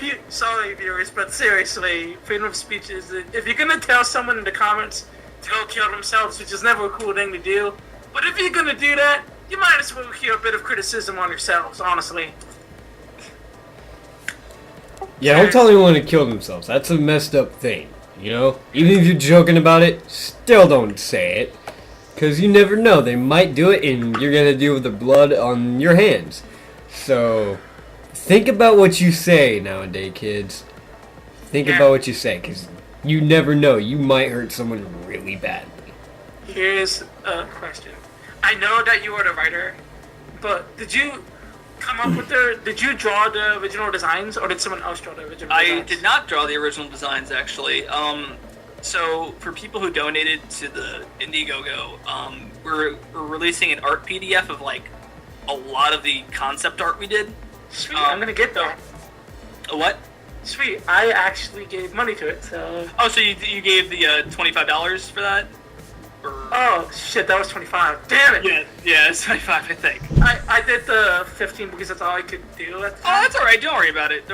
viewers, but seriously, freedom of speech is, if you're going to tell someone in the comments to go kill themselves, which is never a cool thing to do, but if you're going to do that, you might as well hear a bit of criticism on yourselves, honestly. Yeah, don't tell anyone to kill themselves. That's a messed up thing, you know? Even if you're joking about it, still don't say it. Because you never know, they might do it and you're going to deal with the blood on your hands. So, think about what you say nowadays, kids. Think about what you say, because you never know, you might hurt someone really badly. Here's a question. I know that you are the writer, but did you come up with did you draw the original designs, or did someone else draw the original designs? I did not draw the original designs, actually. So, for people who donated to the Indiegogo, we're releasing an art PDF of, like, a lot of the concept art we did. Sweet, I'm gonna get that. A what? Sweet, I actually gave money to it, so... Oh, so you gave the $25 for that? Or... Oh, shit, that was 25. Damn it! Yeah, it's 25, I think. I did the 15 because that's all I could do at the time. Oh, that's alright, don't worry about it.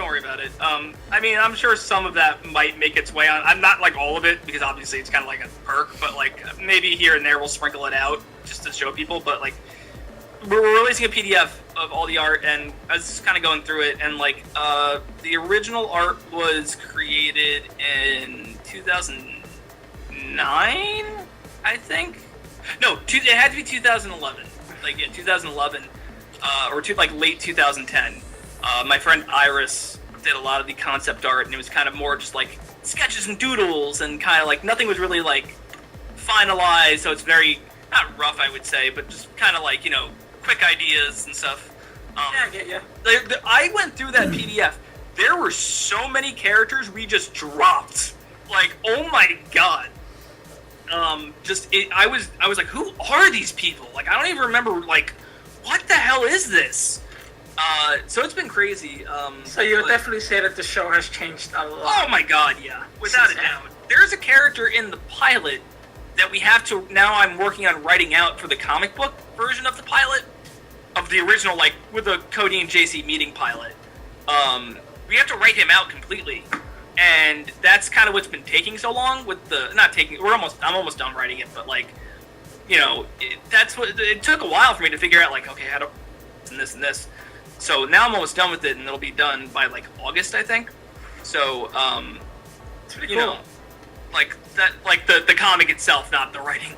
I mean, I'm sure some of that might make its way on. I'm not, like, all of it, because obviously it's kind of like a perk, but, like, maybe here and there we'll sprinkle it out just to show people, but, like, we're releasing a PDF of all the art, and I was just kind of going through it, and like the original art was created in 2009, I think. No, it had to be 2011. Like 2011, or like late 2010. My friend Iris did a lot of the concept art, and it was kind of more just like sketches and doodles, and kind of like nothing was really like finalized. So it's very not rough, I would say, but just kind of like quick ideas and stuff. I get ya. I went through that PDF. There were so many characters we just dropped. Like, oh my god. I was like, who are these people? Like, I don't even remember. Like, what the hell is this? So it's been crazy. So you would definitely say that the show has changed a lot. Oh my god, yeah, without a doubt. There's a character in the pilot that we have to. Now I'm working on writing out for the comic book version of the pilot. Of the original, like, with the Cody and JC meeting pilot. We have to write him out completely. And that's kind of what's been taking so long with the... I'm almost done writing it, but, like, it took a while for me to figure out, like, okay, how to... and this. So now I'm almost done with it, and it'll be done by, like, August, I think. So, it's pretty cool. Like, that, like, the comic itself, not the writing.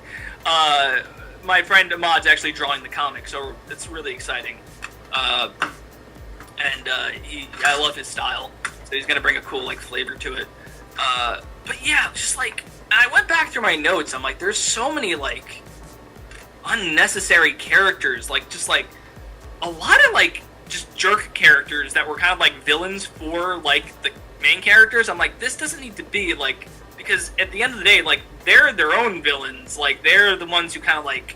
My friend Ahmad's actually drawing the comic, so it's really exciting. I love his style, so he's gonna bring a cool like flavor to it. But yeah, just like, and I went back through my notes. I'm like, there's so many like unnecessary characters, like just like a lot of like just jerk characters that were kind of like villains for like the main characters. I'm like, this doesn't need to be like. Because at the end of the day, like, they're their own villains. Like, they're the ones who kind of, like,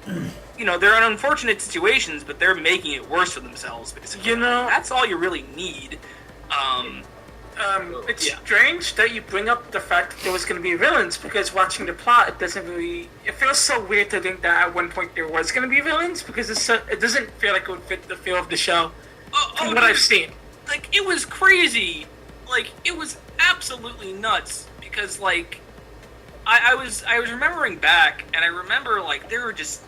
they're in unfortunate situations, but they're making it worse for themselves. Because, that's all you really need. It's strange that you bring up the fact that there was going to be villains, because watching the plot, it feels so weird to think that at one point there was going to be villains, because it doesn't feel like it would fit the feel of the show from what I've seen. Like, it was crazy. Like, it was absolutely nuts, because like I was remembering back, and I remember like there were just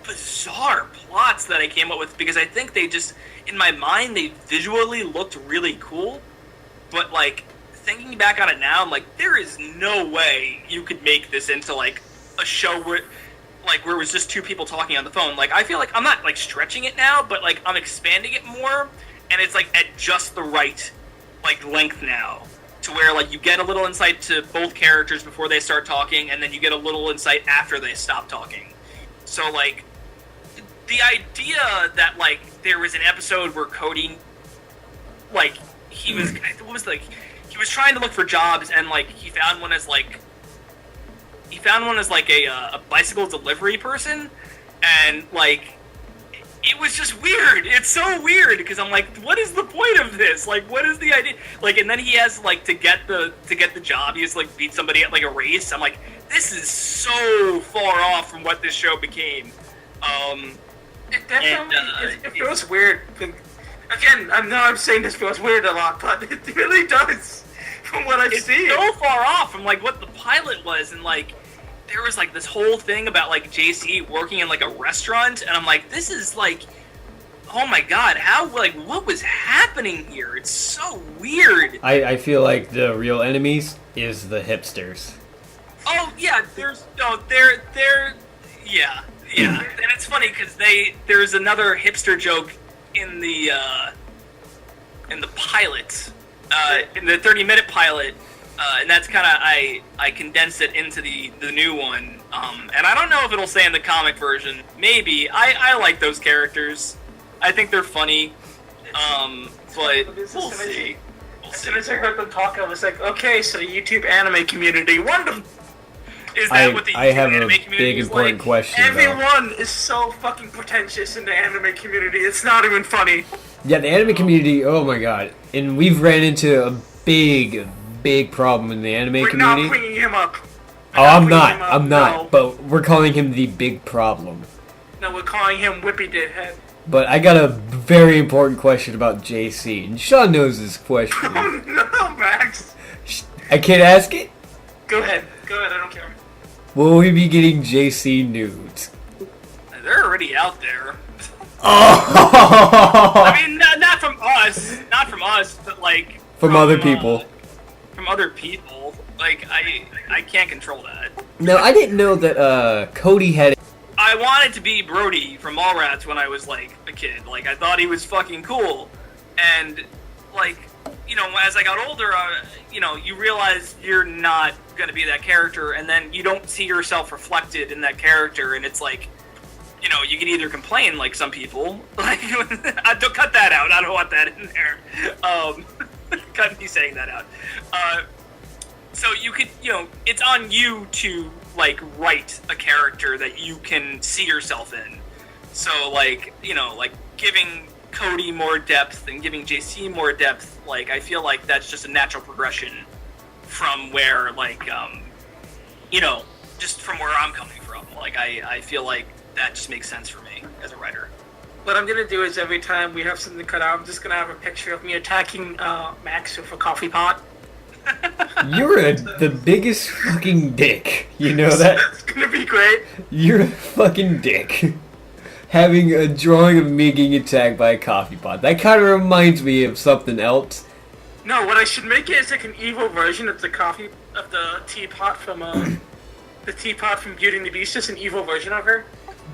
bizarre plots that I came up with, because I think they just, in my mind, they visually looked really cool, but like thinking back on it now, I'm like, there is no way you could make this into like a show where it was just two people talking on the phone. Like, I feel like I'm not like stretching it now, but like I'm expanding it more, and it's like at just the right like length now, to where like you get a little insight to both characters before they start talking, and then you get a little insight after they stop talking. So like the idea that like there was an episode where Cody, like, he was trying to look for jobs, and like he found one as like a bicycle delivery person, and like it was just weird. It's so weird, because I'm like, what is the point of this? Like, what is the idea? Like, and then he has like to get the job, he has to like beat somebody at like a race. I'm like, this is so far off from what this show became. It definitely it feels weird. Again, I know I'm saying this feels weird a lot, but it really does from what I've seen. It's so far off from like what the pilot was, and like there was like this whole thing about like JC working in like a restaurant, and I'm like, this is like, oh my god, how, like, what was happening here? It's so weird. I feel like the real enemies is the hipsters. Oh yeah, yeah, and it's funny because there's another hipster joke in the pilot, in the 30-minute pilot. And that's kind of, I condensed it into the new one. And I don't know if it'll say in the comic version. Maybe. I like those characters. I think they're funny. But we'll see. As soon as I heard them talk, I was like, okay, so the YouTube anime community, wonderful. Is that what the YouTube anime community is like? I have a big important question, Everyone is so fucking pretentious in the anime community. It's not even funny. Yeah, the anime community, oh my god. And we've ran into a big problem in the anime community. We're not bringing him up. I'm not. No. But we're calling him the big problem. No, we're calling him Whippy Dithead. But I got a very important question about JC, and Sean knows this question. Oh no, Max. I can't ask it? Go ahead, I don't care. Will we be getting JC nudes? They're already out there. Oh! I mean, not from us, but like From other people. From other people. Like I can't control that. No, I didn't know that Cody had. I wanted to be Brody from Mallrats when I was like a kid. Like I thought he was fucking cool, and like as I got older, you realize you're not gonna be that character, and then you don't see yourself reflected in that character, and it's like. You can either complain like some people, like don't cut that out. I don't want that in there. Cut me saying that out. So you could, it's on you to like write a character that you can see yourself in. So like giving Cody more depth and giving JC more depth. Like I feel like that's just a natural progression from where just from where I'm coming from. Like I feel like. That just makes sense for me as a writer. What I'm gonna do is every time we have something cut out, I'm just gonna have a picture of me attacking Max with a coffee pot. You're the biggest fucking dick. You know that? It's gonna be great. You're a fucking dick. Having a drawing of me getting attacked by a coffee pot. That kind of reminds me of something else. No, what I should make it is like an evil version of the teapot from the teapot from Beauty and the Beast. Just an evil version of her.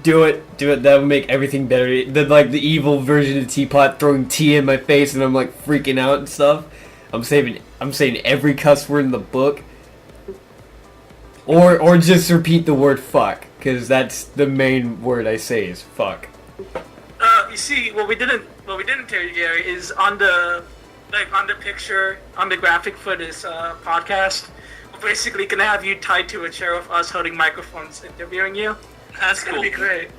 Do it. That would make everything better. The evil version of Teapot throwing tea in my face and I'm like freaking out and stuff. I'm saying every cuss word in the book. Or just repeat the word fuck, because that's the main word I say is fuck. You see, what we didn't tell you, Gary, is on the picture, on the graphic for this podcast, we're basically gonna have you tied to a chair with us holding microphones interviewing you. That's gonna be great.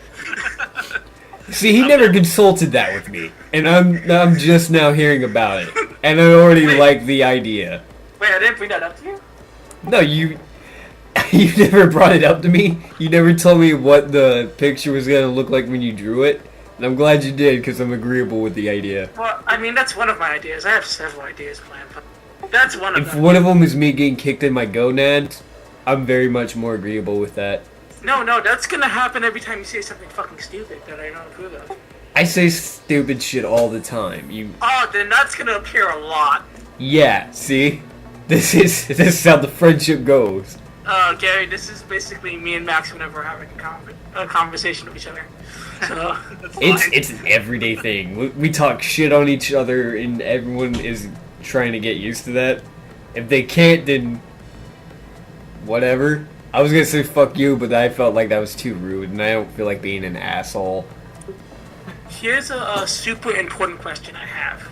See, he never consulted that with me, and I'm just now hearing about it, and I already like the idea. Wait, I didn't bring that up to you? No, you never brought it up to me. You never told me what the picture was gonna look like when you drew it, and I'm glad you did because I'm agreeable with the idea. Well, I mean that's one of my ideas. I have several ideas planned, but that's one of them. If one of them is me getting kicked in my gonads, I'm very much more agreeable with that. No, that's gonna happen every time you say something fucking stupid that I don't approve of. I say stupid shit all the time. Oh, then that's gonna appear a lot. Yeah, see? This is how the friendship goes. Gary, this is basically me and Max whenever we're having a conversation with each other. So it's an everyday thing. We talk shit on each other, and everyone is trying to get used to that. If they can't, then whatever. I was gonna say fuck you, but I felt like that was too rude, and I don't feel like being an asshole. Here's a super important question I have.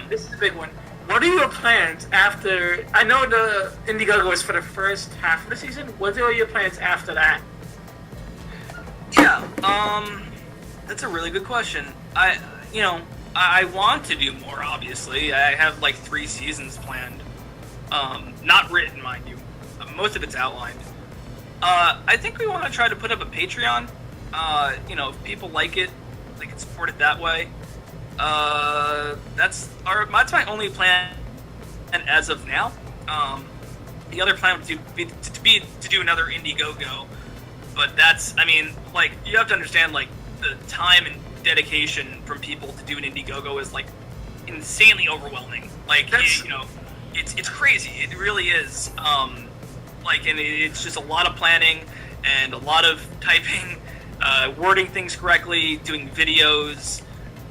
This is a big one. What are your plans after... I know the Indiegogo is for the first half of the season. What are your plans after that? Yeah, that's a really good question. I want to do more, obviously. I have like 3 seasons planned. Not written, mind you. Most of it's outlined. I think we want to try to put up a Patreon. If people like it, they can support it that way. That's my only plan as of now. The other plan would be to do another Indiegogo, but you have to understand, like, the time and dedication from people to do an Indiegogo is like insanely overwhelming. Like, it's crazy. It really is. And it's just a lot of planning and a lot of typing, wording things correctly, doing videos,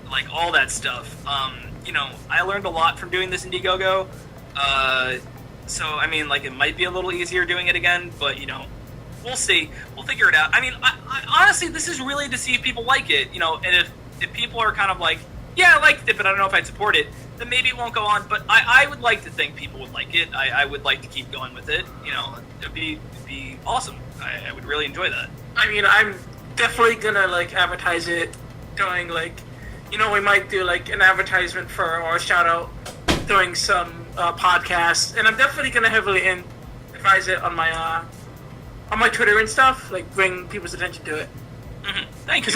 like all that stuff. I learned a lot from doing this Indiegogo. So it might be a little easier doing it again, but we'll see. We'll figure it out. I honestly, this is really to see if people like it, and if people are kind of like, yeah, I liked it, but I don't know if I'd support it, then maybe it won't go on. But I would like to think people would like it. I would like to keep going with it. It'd be awesome. I would really enjoy that. I'm definitely gonna advertise it, doing we might do an advertisement or a shout out doing some podcasts, and I'm definitely gonna heavily advise it on my Twitter and stuff, bring people's attention to it. Mm-hmm. Thank you.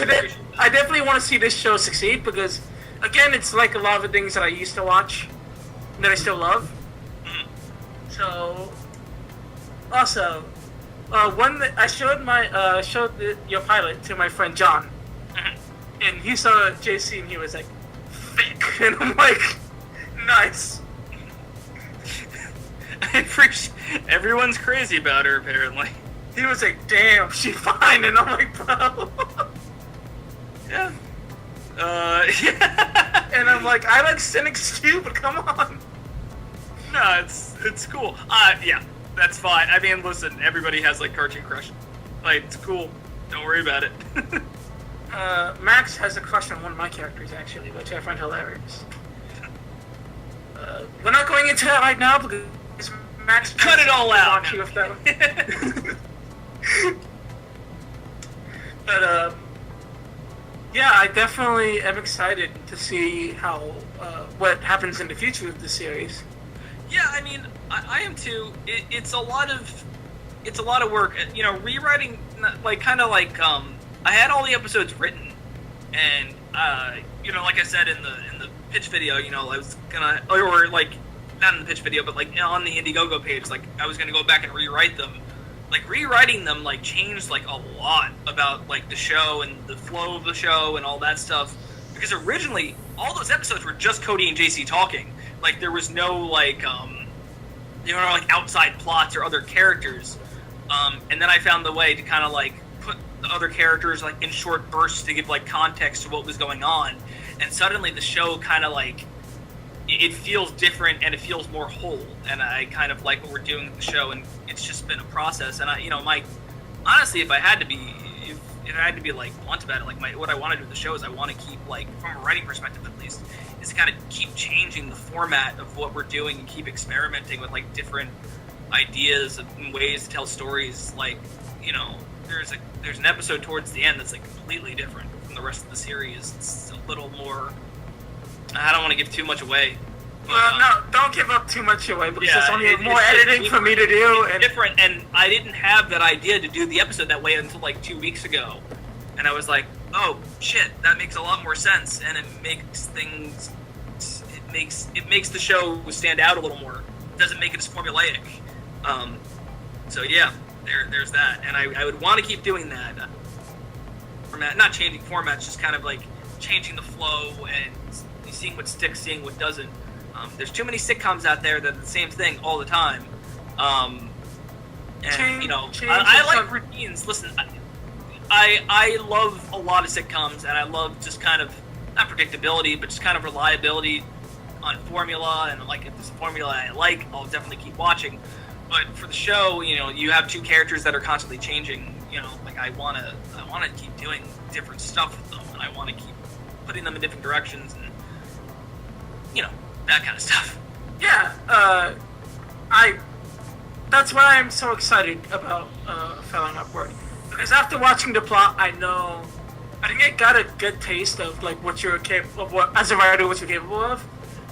I definitely want to see this show succeed because, again, it's like a lot of the things that I used to watch that I still love. Mm-hmm. So, also, one that I showed your pilot to my friend John, mm-hmm. and he saw JC and he was like, thick, and I'm like, nice. I appreciate everyone's crazy about her apparently. He was like, damn, she fine, and I'm like, bro. Yeah. Yeah. And I'm like, I like cynics too, but come on. No, it's cool. Yeah, that's fine. I mean, listen, everybody has like cartoon crush. Like, it's cool. Don't worry about it. Max has a crush on one of my characters, actually, which I find hilarious. We're not going into that right now because Max... Cut it all out! But, yeah, I definitely am excited to see how, what happens in the future of the series. Yeah, I mean, I am too. It's a lot of work. You know, rewriting, like, kind of like, I had all the episodes written, and, you know, like I said in the pitch video, you know, I was gonna, or like, not in the pitch video, but like, you know, on the Indiegogo page, like, I was gonna go back and rewrite them. Like, rewriting them, like, changed, like, a lot about, like, the show and the flow of the show and all that stuff. Because originally, all those episodes were just Cody and JC talking. Like, there was no, like, you know, like, outside plots or other characters. And then I found the way to kind of, like, put the other characters, like, in short bursts to give, like, context to what was going on. And suddenly the show kind of, like, it feels different and it feels more whole. And I kind of like what we're doing with the show, and it's just been a process. And I, you know, honestly, if I had to be like blunt about it, like what I want to do with the show is I want to keep, like, from a writing perspective at least, is to kind of keep changing the format of what we're doing and keep experimenting with, like, different ideas and ways to tell stories. Like, you know, there's an episode towards the end that's, like, completely different from the rest of the series. It's a little more, I don't want to give too much away. But, no, don't give up too much away, because yeah, there's only more editing for me to do. It's different, and I didn't have that idea to do the episode that way until, like, 2 weeks ago. And I was like, oh, shit, that makes a lot more sense, and it makes the show stand out a little more. It doesn't make it as formulaic. So yeah, there's that. And I would want to keep doing that. Format, not changing formats, just kind of, like, changing the flow and seeing what sticks, seeing what doesn't. There's too many sitcoms out there that are the same thing all the time. And, you know, I like routines. Listen, I love a lot of sitcoms, and I love just kind of, not predictability, but just kind of reliability on formula. And, like, if there's a formula I like, I'll definitely keep watching. But for the show, you know, you have two characters that are constantly changing. You know, like, I want to keep doing different stuff with them, and I want to keep putting them in different directions, and, you know, that kind of stuff. Yeah, that's why I'm so excited about Falling Upward. Because after watching the plot, I think I got a good taste of, like, what you're capable of, what, as a writer, what you're capable of.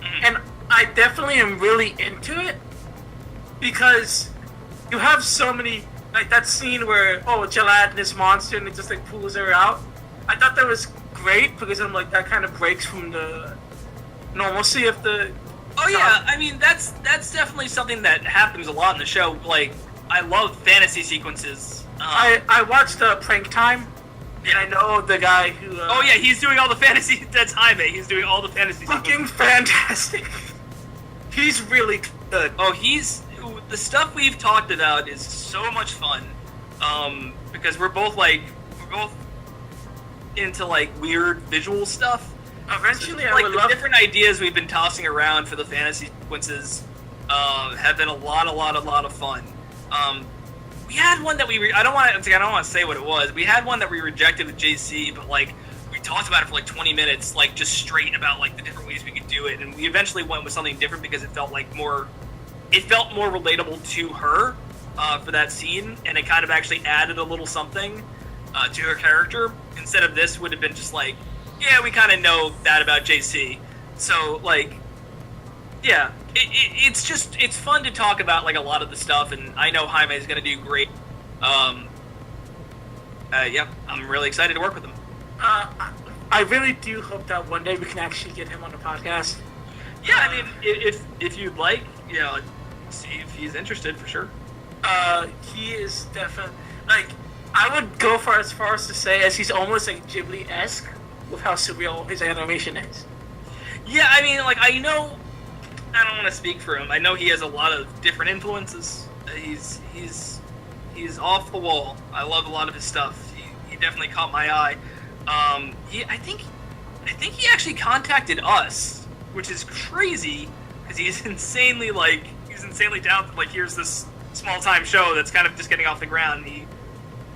Mm-hmm. And I definitely am really into it, because you have so many, like, that scene where, oh, gelatinous monster, and it just, like, pulls her out. I thought that was great, because I'm like, that kind of breaks from the normalcy of the... Oh yeah, I mean, that's definitely something that happens a lot in the show. Like, I love fantasy sequences. I watched Prank Time, and I know the guy who... oh yeah, he's doing all the fantasy... That's Jaime, he's doing all the fantasy fucking sequences. Fantastic. He's really good. Oh, the stuff we've talked about is so much fun. Because we're both into, like, weird visual stuff. Eventually, so, I like, would the love... different ideas we've been tossing around for the fantasy sequences have been a lot of fun. We had one that I don't want to say what it was. We had one that we rejected with JC, but, like, we talked about it for, like, 20 minutes, like, just straight about, like, the different ways we could do it, and we eventually went with something different because it felt more relatable to her for that scene, and it kind of actually added a little something to her character. Instead of this would have been just like, yeah, we kind of know that about JC. So, like, yeah, it's fun to talk about, like, a lot of the stuff, and I know Jaime is going to do great. Yeah, I'm really excited to work with him. I really do hope that one day we can actually get him on the podcast. Yeah, I mean, if you'd like, you know, see if he's interested, for sure. He is definitely, like, I would go as far as to say, as he's almost, like, Ghibli-esque. with how surreal his animation is. Yeah, I mean, like, I know, I don't want to speak for him. I know he has a lot of different influences. He's off the wall. I love a lot of his stuff. He definitely caught my eye. I think he actually contacted us, which is crazy because he's insanely talented. Like, here's this small time show that's kind of just getting off the ground. And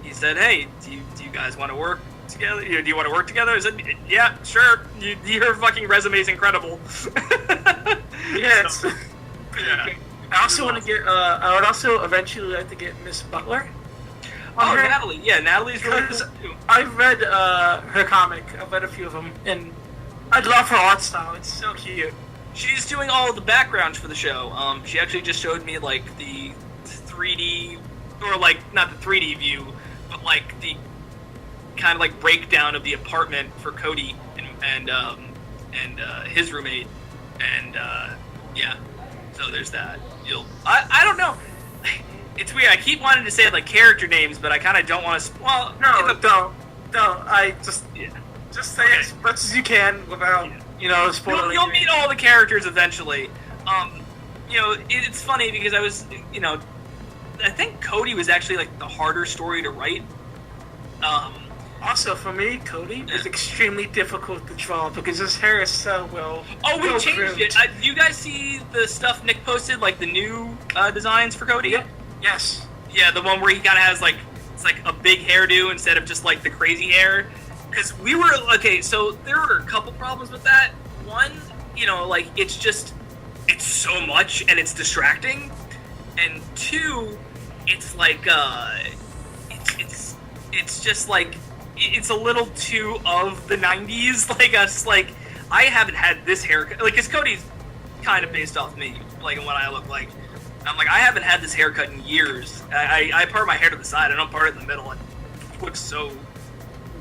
he said, "Hey, do you guys want to work together? Do you want to work together?" I said, "Yeah, sure. Your fucking resume is incredible." Yeah. So, yeah. I also want to get. I would also eventually like to get Miss Butler. Oh, Natalie. Yeah, Natalie's really cool too. I've read her comic. I've read a few of them, and I love her art style. It's so cute. She's doing all of the backgrounds for the show. She actually just showed me like the 3D, or like not the 3D view, but like the kind of like breakdown of the apartment for Cody and his roommate, and yeah. So there's that. I don't know. It's weird. I keep wanting to say like character names, but I kind of don't want to. Well, no, don't. I just just say as much as you can without spoiling. You'll meet all the characters eventually. It's funny because I was, I think Cody was actually like the harder story to write. Also, for me, Cody is extremely difficult to draw because his hair is so well. Oh, we changed it. You guys see the stuff Nick posted, like the new designs for Cody? Yep. Yes. Yeah, the one where he kind of has like it's like a big hairdo instead of just like the crazy hair. Because we were so there were a couple problems with that. One, like it's so much and it's distracting, and two, it's like it's just like. It's a little too of the 90s, I haven't had this haircut, because Cody's kind of based off me, like, and what I look like. I'm like, I haven't had this haircut in years. I part my hair to the side, I don't part it in the middle, and it looks so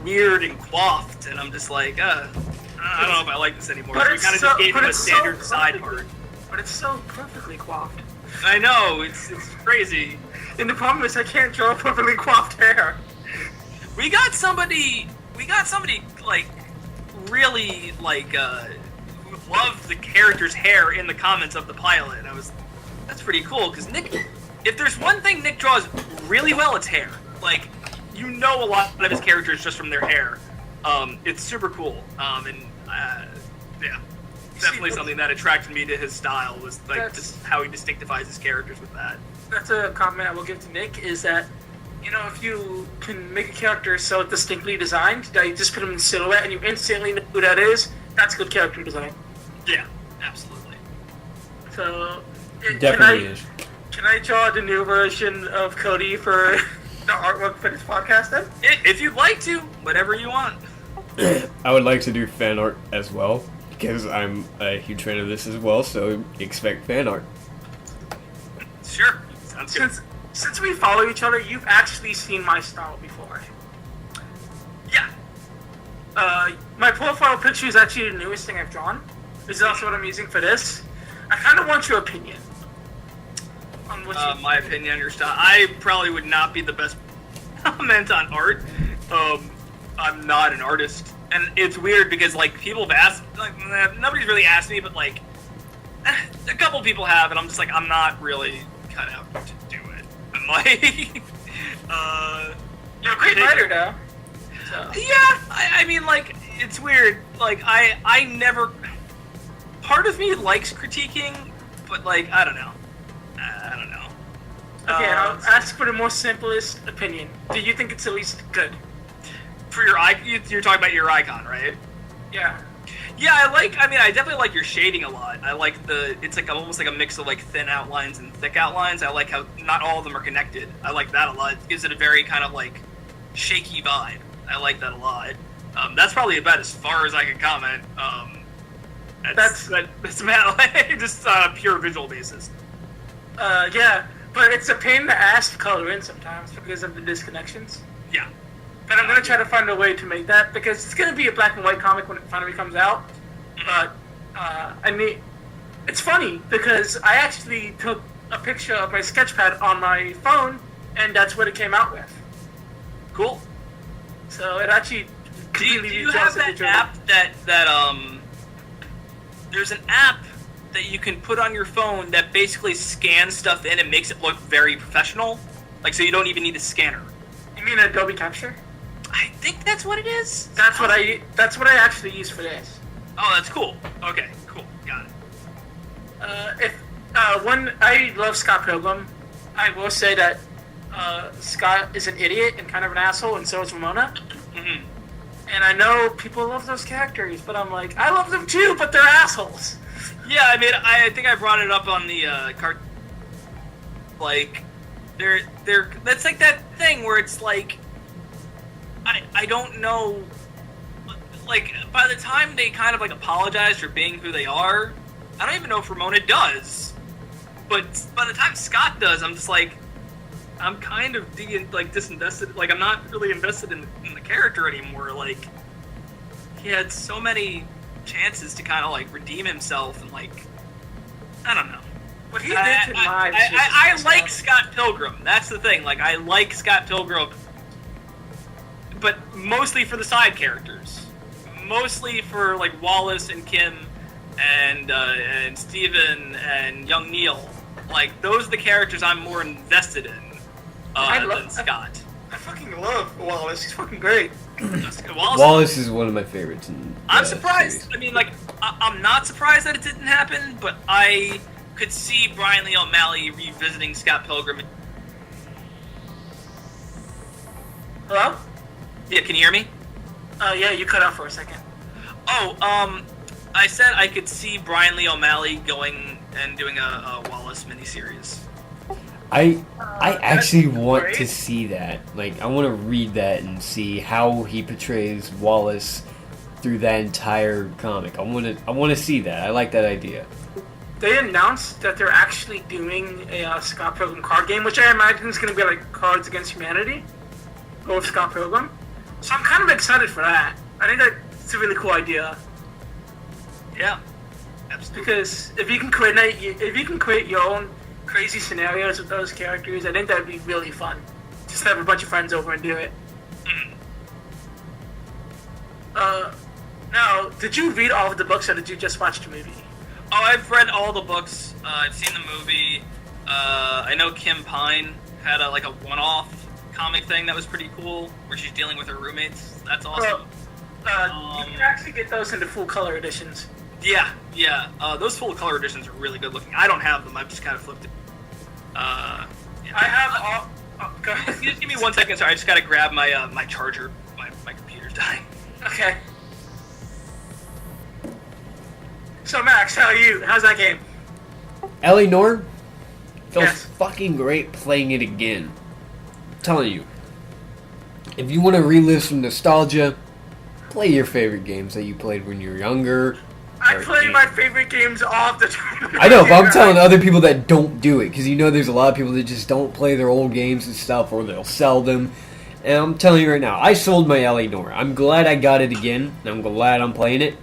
weird and coiffed, and I'm just like, I don't know if I like this anymore. But we kind of just gave him a standard side part. But it's so perfectly coiffed. I know, it's crazy. And the problem is I can't draw perfectly coiffed hair. We got somebody like really like who loved the character's hair in the comments of the pilot. And that's pretty cool because Nick, if there's one thing Nick draws really well, it's hair. Like a lot of his characters just from their hair. It's super cool. Yeah, definitely something that attracted me to his style was like just how he distinctifies his characters with that. That's a comment I will give to Nick is that. If you can make a character so distinctly designed that you just put him in silhouette and you instantly know who that is, that's good character design. Yeah, absolutely. So, Definitely is. Can I draw the new version of Cody for the artwork for this podcast then? If you'd like to, whatever you want. I would like to do fan art as well, because I'm a huge fan of this as well, so expect fan art. Sure, sounds good. Since we follow each other, you've actually seen my style before. Yeah. My profile picture is actually the newest thing I've drawn. This is also what I'm using for this. I kind of want your opinion on what my opinion on your style. I probably would not be the best comment on art. I'm not an artist, and it's weird because like people have asked, like nobody's really asked me, but like a couple people have, and I'm just like I'm not really cut out to do it. I'm like, you're a great writer, though. So. Yeah, I mean, like, it's weird. Like, I never. Part of me likes critiquing, but like, I don't know. Okay, I'll ask for the more simplest opinion. Do you think it's at least good? For your you're talking about your icon, right? Yeah. Yeah, I definitely like your shading a lot. I like it's like almost like a mix of like thin outlines and thick outlines. I like how not all of them are connected. I like that a lot. It gives it a very kind of like shaky vibe. I like that a lot. That's probably about as far as I can comment. That's about like, just on a pure visual basis. Yeah, but it's a pain in the ass to color in sometimes because of the disconnections. Yeah. But I'm going to try to find a way to make that, because it's going to be a black and white comic when it finally comes out. But, it's funny, because I actually took a picture of my sketchpad on my phone, and that's what it came out with. Cool. So it actually completely you have that app there's an app that you can put on your phone that basically scans stuff in and makes it look very professional? Like, so you don't even need a scanner. You mean Adobe Capture? I think that's what it is. That's what I actually use for this. Oh, that's cool. Okay, cool. Got it. When I love Scott Pilgrim, I will say that Scott is an idiot and kind of an asshole, and so is Ramona. Mm-hmm. And I know people love those characters, but I'm like, I love them too, but they're assholes. Yeah, I mean, I think I brought it up on the cart. Like, they're that's like that thing where it's like, I don't know. Like, by the time they kind of like apologize for being who they are, I don't even know if Ramona does. But by the time Scott does, I'm just like, I'm kind of disinvested. Like, I'm not really invested in the character anymore. Like, he had so many chances to kind of like redeem himself, and like, I don't know. What he did to I like Scott Pilgrim. That's the thing. Like, I like Scott Pilgrim, but mostly for the side characters. Mostly for like Wallace and Kim and Steven and young Neil. Like, those are the characters I'm more invested in than Scott. I fucking love Wallace. He's fucking great. Wallace is one of my favorites. I'm surprised. Series. I mean, like, I'm not surprised that it didn't happen, but I could see Brian Lee O'Malley revisiting Scott Pilgrim. Hello? Yeah, can you hear me? Yeah, you cut out for a second. Oh, I said I could see Brian Lee O'Malley going and doing a Wallace miniseries. I actually want to see that. Like, I want to read that and see how he portrays Wallace through that entire comic. I want to see that. I like that idea. They announced that they're actually doing a Scott Pilgrim card game, which I imagine is going to be like Cards Against Humanity, with Scott Pilgrim. So I'm kind of excited for that. I think that's a really cool idea. Yeah, absolutely. Because if you can create your own crazy scenarios with those characters, I think that'd be really fun. Just have a bunch of friends over and do it. Now, did you read all of the books or did you just watch the movie? Oh, I've read all the books. I've seen the movie. I know Kim Pine had a one-off comic thing that was pretty cool, where she's dealing with her roommates. That's awesome. You can actually get those into full color editions. Yeah. Those full color editions are really good looking. I don't have them. I've just kind of flipped it. Yeah. I have all. Oh, go ahead. Just give me 1 second. Sorry, I just gotta grab my my charger. My computer's dying. Okay. So Max, how are you? How's that game? Ellie Nor feels Yes. fucking great playing it again. I'm telling you, if you want to relive some nostalgia, play your favorite games that you played when you were younger. I play my favorite games all the time. I know, but I'm telling other people that don't do it, because you know there's a lot of people that just don't play their old games and stuff, or they'll sell them. And I'm telling you right now, I sold my Ellie Nor. I'm glad I got it again, and I'm glad I'm playing it.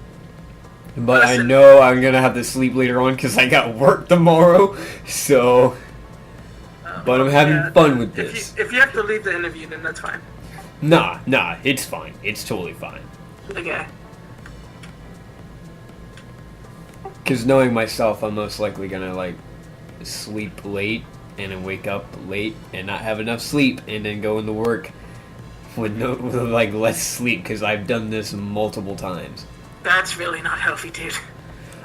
But I know I'm going to have to sleep later on, because I got work tomorrow, so... But I'm having fun with this. If you have to leave the interview, then that's fine. Nah, it's fine. It's totally fine. Okay. Because knowing myself, I'm most likely gonna, like, sleep late, and then wake up late, and not have enough sleep, and then go into work with less sleep, because I've done this multiple times. That's really not healthy, dude.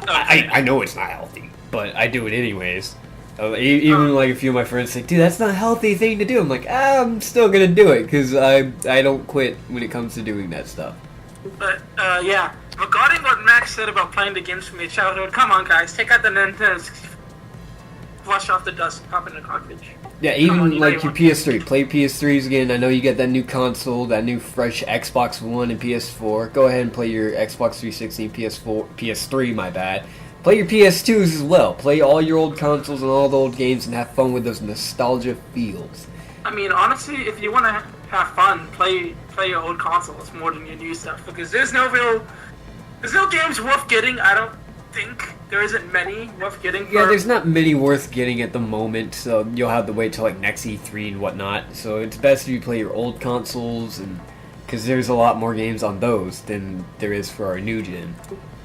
I know it's not healthy, but I do it anyways. Even like a few of my friends say, dude, that's not a healthy thing to do. I'm like, I'm still gonna do it, because I don't quit when it comes to doing that stuff. But, yeah. Regarding what Max said about playing the games from your childhood, come on, guys. Take out the Nintendo 64, flush off the dust, and pop in the cartridge. Yeah, even like your PS3. Play PS3s again. I know you get that new console, that new fresh Xbox One and PS4. Go ahead and play your Xbox 360 and PS3, my bad. Play your PS2s as well. Play all your old consoles and all the old games and have fun with those nostalgia feels. I mean, honestly, if you want to have fun, play your old consoles more than your new stuff, because there's no games worth getting. I don't think there isn't many worth getting. Yeah, there's not many worth getting at the moment, so you'll have to wait till like next E3 and whatnot. So it's best if you play your old consoles and because there's a lot more games on those than there is for our new gen.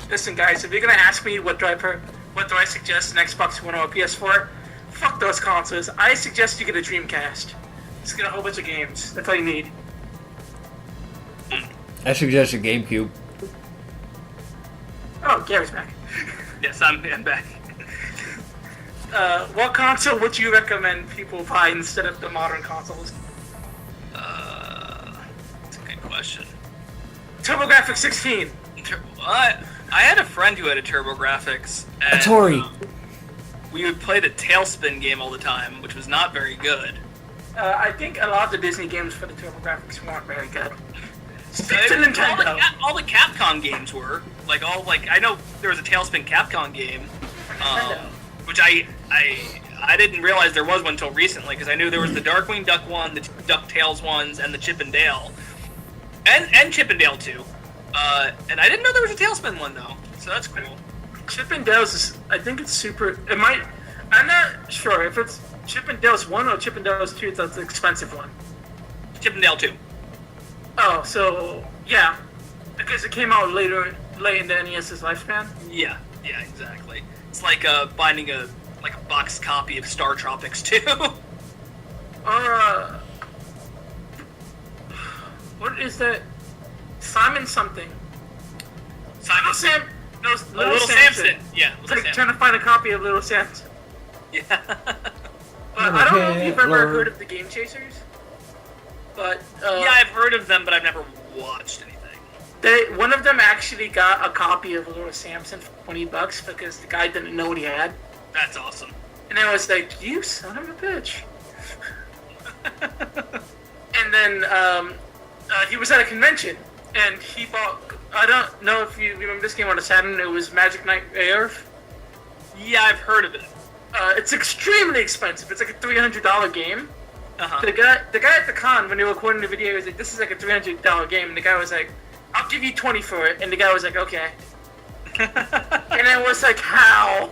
Listen, guys, if you're gonna ask me what do I suggest, an Xbox One or a PS4, fuck those consoles. I suggest you get a Dreamcast. Just get a whole bunch of games. That's all you need. I suggest a GameCube. Oh, Gary's back. Yes, I'm back. What console would you recommend people buy instead of the modern consoles? That's a good question. TurboGrafx 16. I had a friend who had a TurboGrafx. And, Atari. We would play the Tailspin game all the time, which was not very good. I think a lot of the Disney games for the TurboGrafx weren't very good. Stick to Nintendo. All the Capcom games were I know there was a Tailspin Capcom game, which I didn't realize there was one until recently because I knew there was the Darkwing Duck one, the DuckTales ones, and the Chip and Dale, and Chip and Dale 2. And I didn't know there was a Tailspin one though, so that's cool. Chip and Dale's I think it's super. I'm not sure if it's Chip and Dale's 1 or Chip and Dale's 2. That's the expensive one. Chip and Dale 2. Oh, so yeah, because it came out late in the NES's lifespan. Yeah, exactly. It's like buying a box copy of Star Tropics 2. What is that? Simon something. Simon Little Samson. Yeah, It's like trying to find a copy of Little Samson. Yeah. But I don't know if you've ever heard of the Game Chasers. But yeah, I've heard of them, but I've never watched anything. One of them actually got a copy of Little Samson for $20 because the guy didn't know what he had. That's awesome. And I was like, you son of a bitch. And then he was at a convention, and he bought... I don't know if you remember this game on the Saturn. It was Magic Knight Earth. Yeah, I've heard of it. It's extremely expensive. It's like a $300 game. Uh-huh. The guy at the con, when they were recording the video, he was like, this is like a $300 game. And the guy was like, I'll give you $20 for it. And the guy was like, okay. And I was like, how?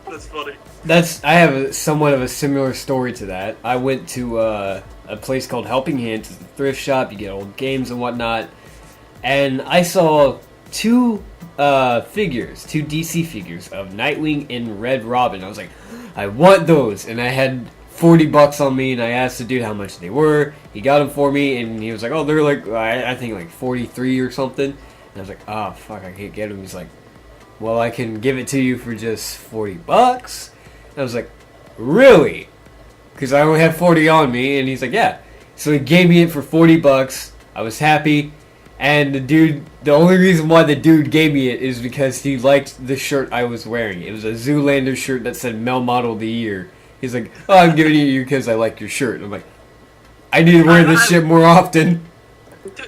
That's funny. I have somewhat of a similar story to that. I went to a place called Helping Hands. It's a thrift shop. You get old games and whatnot. And I saw two DC figures of Nightwing and Red Robin. I was like, I want those. And I had $40 on me, and I asked the dude how much they were. He got them for me, and he was like, oh, they're like, I think like 43 or something. And I was like, oh, fuck, I can't get them. He's like, well, I can give it to you for just $40. And I was like, really? Because I only had 40 on me, and he's like, yeah. So he gave me it for $40. I was happy. And the only reason why the dude gave me it is because he liked the shirt I was wearing. It was a Zoolander shirt that said Male Model of the Year. He's like, oh, I'm giving it to you because I like your shirt. And I'm like, I need to wear this shit more often.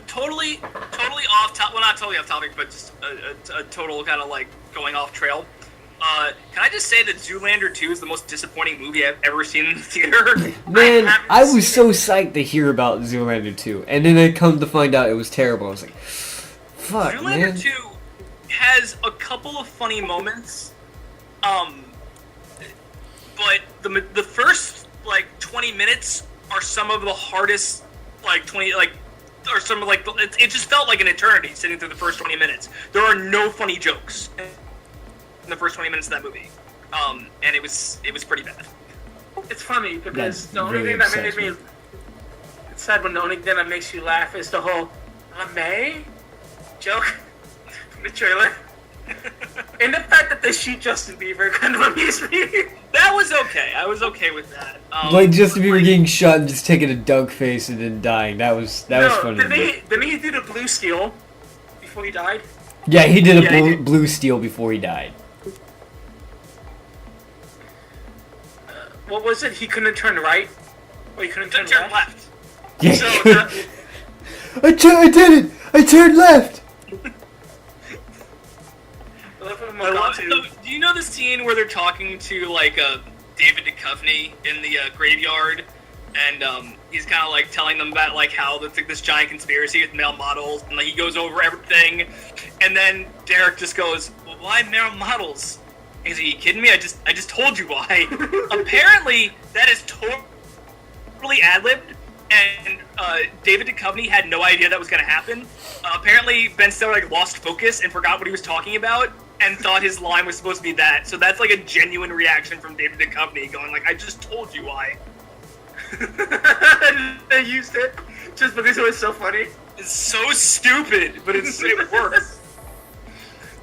Totally off topic. Well, not totally off topic, but just a total kind of like going off trail. Can I just say that Zoolander 2 is the most disappointing movie I've ever seen in the theater? Man, I was so psyched to hear about Zoolander 2, and then I come to find out it was terrible. I was like, fuck, Zoolander man. 2 has a couple of funny moments, but the first, 20 minutes are some of the hardest, or some of, it just felt like an eternity sitting through the first 20 minutes. There are no funny jokes in the first 20 minutes of that movie, and it was pretty bad. It's funny because the only really thing that made me... It's sad when the only thing that makes you laugh is the whole LeMay joke from the trailer. And the fact that they shoot Justin Bieber kind of amused me. That was okay. I was okay with that. Justin Bieber getting shot and just taking a dunk face and then dying. That was funny. Didn't he do the blue steel before he died? Yeah, he did a blue steel before he died. What was it? He couldn't turn right? Or he couldn't turn left? Yeah. So, I did it! I turned left! Do you know the scene where they're talking to David Duchovny in the graveyard, and he's kind of telling them about how it's this giant conspiracy with male models, and he goes over everything, and then Derek just goes, well, "Why male models?" He's like, "Are you kidding me? I just told you why." Apparently, that is totally ad-libbed, and David Duchovny had no idea that was going to happen. Apparently, Ben Stiller like lost focus and forgot what he was talking about, and thought his line was supposed to be that. So that's like a genuine reaction from David Duchovny, going like, "I just told you why." They used it just because it was so funny. It's so stupid, but it works.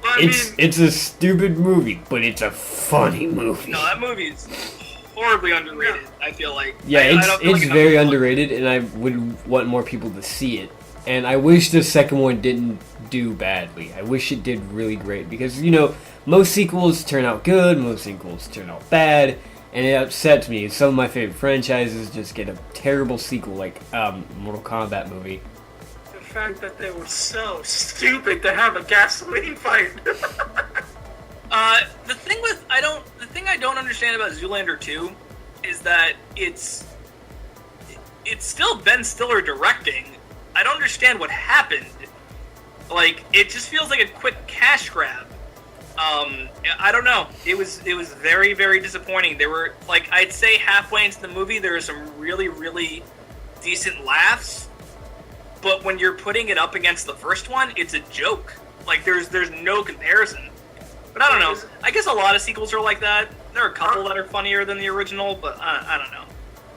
Well, It's a stupid movie, but it's a funny movie. No, that movie's horribly underrated. I feel like. Yeah, I don't feel it's like very enough- underrated, and I would want more people to see it. And I wish the second one didn't do badly. I wish it did really great, because, you know, most sequels turn out good, most sequels turn out bad, and it upsets me. Some of my favorite franchises just get a terrible sequel, like Mortal Kombat movie. the fact that they were so stupid to have a gasoline fight. The thing I don't understand about Zoolander 2 is that it's still Ben Stiller directing. I don't understand what happened. Like, it just feels like a quick cash grab. I don't know. It was very, very disappointing. There were, like, I'd say halfway into the movie, there were some really, really decent laughs. But when you're putting it up against the first one, it's a joke. Like, there's no comparison. But I don't know. I guess a lot of sequels are like that. There are a couple that are funnier than the original, but I don't know.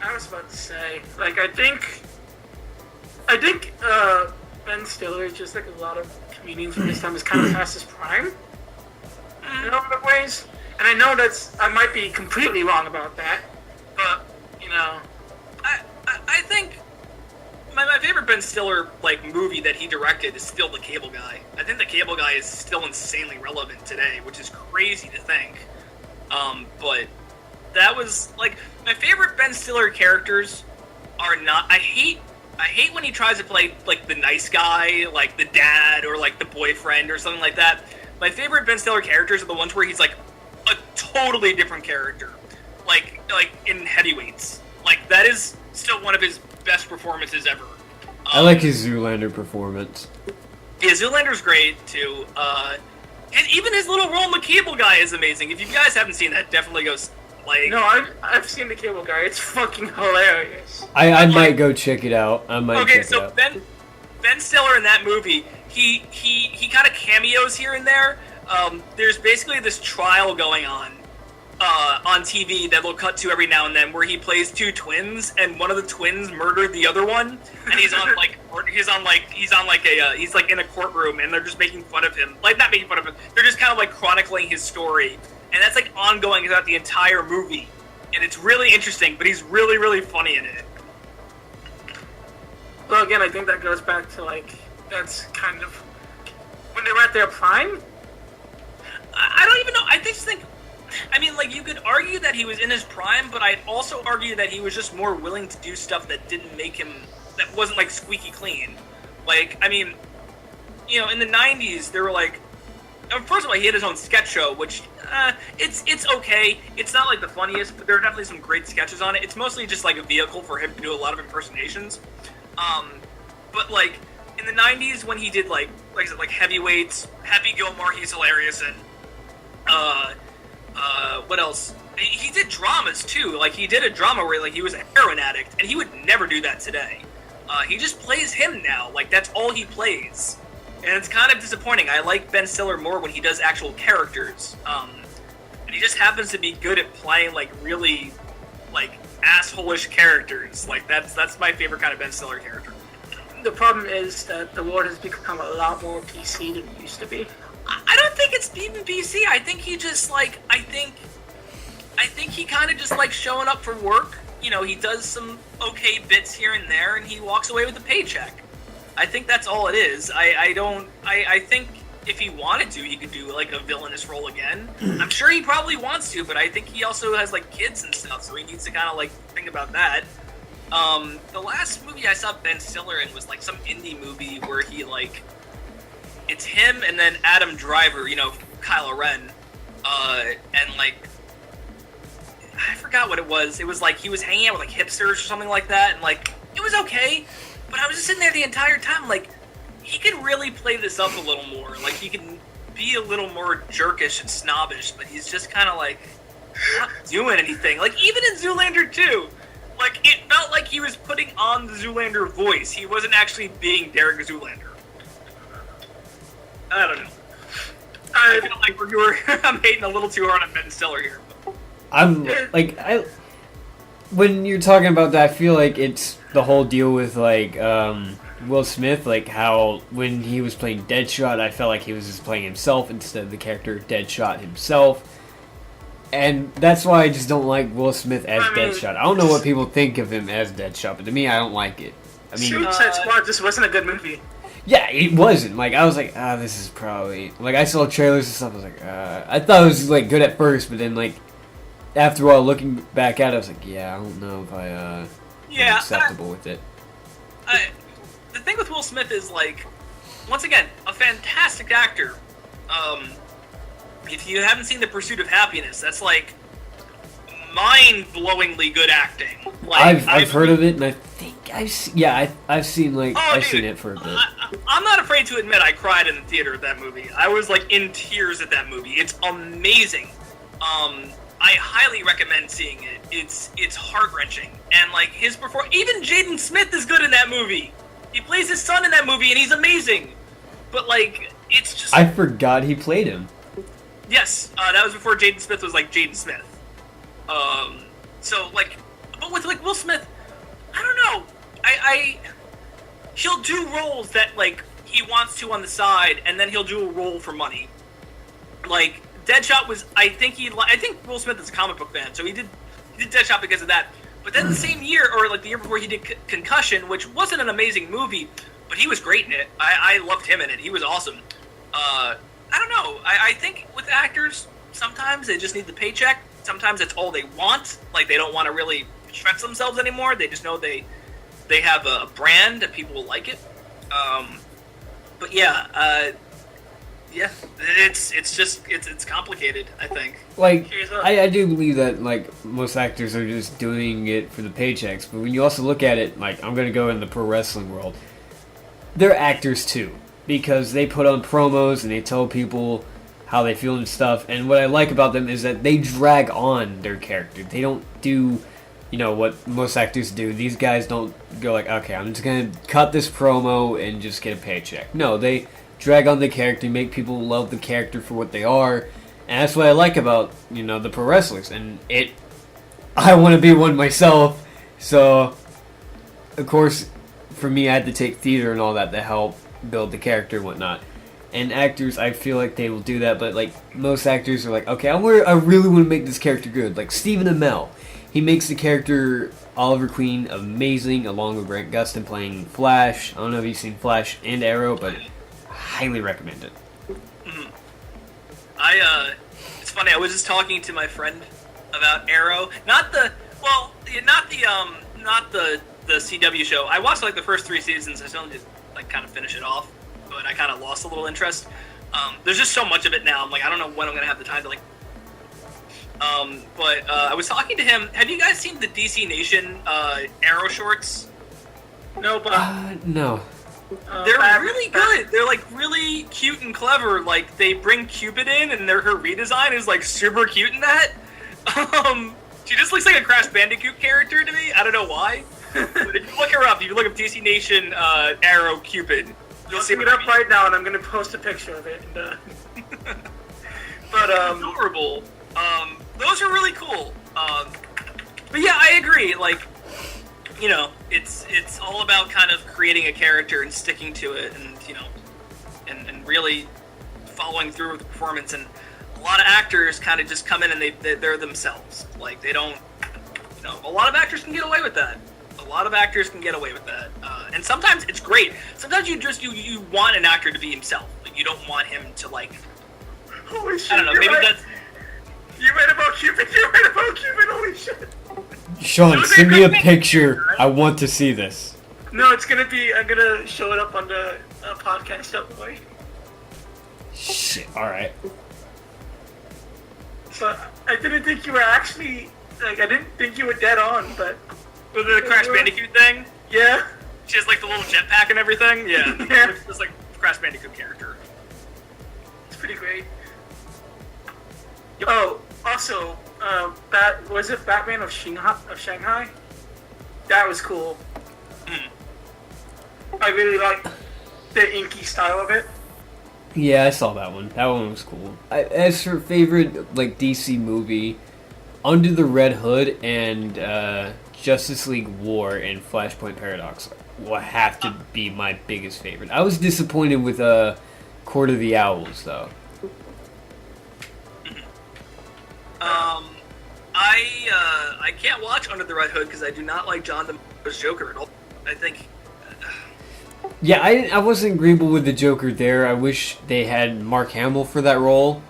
I was about to say, like, I think Ben Stiller, just like a lot of comedians from this time, is kind of past his prime in a lot of ways. And I know I might be completely wrong about that, but, you know. I think my favorite Ben Stiller like movie that he directed is still The Cable Guy. I think The Cable Guy is still insanely relevant today, which is crazy to think. But that was like my favorite Ben Stiller characters are not. I hate when he tries to play like the nice guy, like the dad or like the boyfriend or something like that. My favorite Ben Stiller characters are the ones where he's like a totally different character, like in Heavyweights. Like that is still one of his best performances ever. I like his Zoolander performance. Yeah, Zoolander's great too. And even his little role in The Cable Guy is amazing. If you guys haven't seen that, definitely go like. No, I've seen The Cable Guy. It's fucking hilarious. I might go check it out. I might Okay, check it so out. Ben Stiller in that movie, he kind of cameos here and there. There's basically this trial going on TV that we'll cut to every now and then, where he plays two twins, and one of the twins murdered the other one, and he's in a courtroom, and they're just making fun of him. Like, not making fun of him. They're just kind of like chronicling his story, and that's like ongoing throughout the entire movie, and it's really interesting. But he's really, really funny in it. Well, again, I think that goes back to, like, that's kind of when they were at their prime. I don't even know. I mean, like, you could argue that he was in his prime, but I'd also argue that he was just more willing to do stuff that didn't make him, that wasn't, like, squeaky clean. Like, I mean, you know, in the 90s, there were, like, first of all, he had his own sketch show, which, it's okay. It's not, like, the funniest, but there are definitely some great sketches on it. It's mostly just, like, a vehicle for him to do a lot of impersonations. But, like, in the 90s, when he did, like I said, like, Heavyweights, Happy Gilmore, he's hilarious, and, what else? He did dramas, too. Like, he did a drama where, like, he was a heroin addict, and he would never do that today. He just plays him now. Like, that's all he plays. And it's kind of disappointing. I like Ben Stiller more when he does actual characters. And he just happens to be good at playing, like, really, like, asshole-ish characters. Like, that's my favorite kind of Ben Stiller character. The problem is that the world has become a lot more PC than it used to be. I don't think it's even PC. I think he just, like, I think he kind of just likes showing up for work. You know, he does some okay bits here and there, and he walks away with a paycheck. I think that's all it is. I think if he wanted to, he could do, like, a villainous role again. I'm sure he probably wants to, but I think he also has, like, kids and stuff, so he needs to kind of, like, think about that. The last movie I saw Ben Stiller in was, like, some indie movie where he, like, it's him and then Adam Driver, you know, Kylo Ren, and, like, I forgot what it was. It was, like, he was hanging out with, like, hipsters or something like that, and, like, it was okay, but I was just sitting there the entire time, like, he could really play this up a little more. Like, he can be a little more jerkish and snobbish, but he's just kind of, like, not doing anything. Like, even in Zoolander 2, Like, it felt like he was putting on the Zoolander voice. He wasn't actually being Derek Zoolander. I don't know. I feel like I'm hating a little too hard on Ben Stiller here. When you're talking about that, I feel like it's the whole deal with, like, Will Smith, like, how when he was playing Deadshot, I felt like he was just playing himself instead of the character Deadshot himself. And that's why I just don't like Will Smith as Deadshot. I don't know what people think of him as Deadshot, but to me, I don't like it. I mean, Suicide Squad just wasn't a good movie. Yeah, it wasn't. Like, I was like, this is probably... Like, I saw trailers and stuff, I was like, I thought it was, like, good at first, but then, like, after a while, looking back at it, I was like, yeah, I don't know if I'm acceptable with it. The thing with Will Smith is, like, once again, a fantastic actor. If you haven't seen The Pursuit of Happiness, that's, like, mind-blowingly good acting. Like, I've heard of it, and I think I've seen it for a bit. I'm not afraid to admit I cried in the theater at that movie. I was, like, in tears at that movie. It's amazing. I highly recommend seeing it. It's heart-wrenching. And, like, his performance... Even Jaden Smith is good in that movie. He plays his son in that movie, and he's amazing. But, like, it's just... I forgot he played him. Yes, that was before Jaden Smith was, like, Jaden Smith. So, like... But with, like, Will Smith, I don't know. He'll do roles that, like, he wants to on the side, and then he'll do a role for money. Like, Deadshot was... I think Will Smith is a comic book fan, so he did Deadshot because of that. But then the same year, or like the year before, he did Concussion, which wasn't an amazing movie, but he was great in it. I loved him in it. He was awesome. I don't know. I think with actors, sometimes they just need the paycheck. Sometimes that's all they want. Like, they don't want to really stretch themselves anymore. They just know they have a brand and people will like it. But yeah, it's complicated, I think. Like, I do believe that, like, most actors are just doing it for the paychecks, but when you also look at it, like, I'm gonna go in the pro wrestling world, they're actors too, because they put on promos and they tell people how they feel and stuff, and what I like about them is that they drag on their character. They don't do, what most actors do. These guys don't go like, okay, I'm just gonna cut this promo and just get a paycheck. No, they drag on the character, make people love the character for what they are, and that's what I like about, the pro wrestlers. And I want to be one myself, so, of course, for me, I had to take theater and all that to help build the character and whatnot. And actors, I feel like they will do that, but, like, most actors are like, okay, I really want to make this character good. Like, Stephen Amell, he makes the character Oliver Queen amazing, along with Grant Gustin playing Flash. I don't know if you've seen Flash and Arrow, but highly recommend it. Mm-hmm. It's funny, I was just talking to my friend about Arrow. Not the CW show. I watched, like, the first 3 seasons. I still need to, like, kind of finish it off, but I kind of lost a little interest. There's just so much of it now. I'm like, I don't know when I'm going to have the time to, like... But I was talking to him. Have you guys seen the DC Nation Arrow shorts? No, but... No. They're really good. They're, like, really cute and clever. Like, they bring Cupid in, and her redesign is, like, super cute in that. She just looks like a Crash Bandicoot character to me. I don't know why. But if you look her up, if you look up DC Nation Arrow Cupid, you'll see it up right now, and I'm going to post a picture of it. And, but, adorable. Those are really cool. But yeah, I agree. Like, it's all about kind of creating a character and sticking to it, and and really following through with the performance. And a lot of actors kind of just come in and they're themselves. Like, they don't. A lot of actors can get away with that. And sometimes it's great. Sometimes you want an actor to be himself. Like, you don't want him to, like. Holy shit! I don't know. Maybe that's. You read about Cupid. Holy shit! Sean, send me a picture. I want to see this. No, it's gonna be. I'm gonna show it up on the podcast. Don't worry. Shit. All right. So I didn't think you were actually. Like, I didn't think you were dead on, but. With the Crash Bandicoot thing? Yeah. She has, like, the little jetpack and everything? Yeah. Yeah. It's just like Crash Bandicoot character. It's pretty great. Oh, also, was it Batman of Shanghai? That was cool. I really like the inky style of it. Yeah, I saw that one. That one was cool. As for favorite like DC movie, Under the Red Hood and Justice League War and Flashpoint Paradox will have to be my biggest favorite. I was disappointed with Court of the Owls though. I can't watch Under the Red Hood because I do not like John DiMaggio's Joker at all. I think. Yeah, I wasn't agreeable with the Joker there. I wish they had Mark Hamill for that role.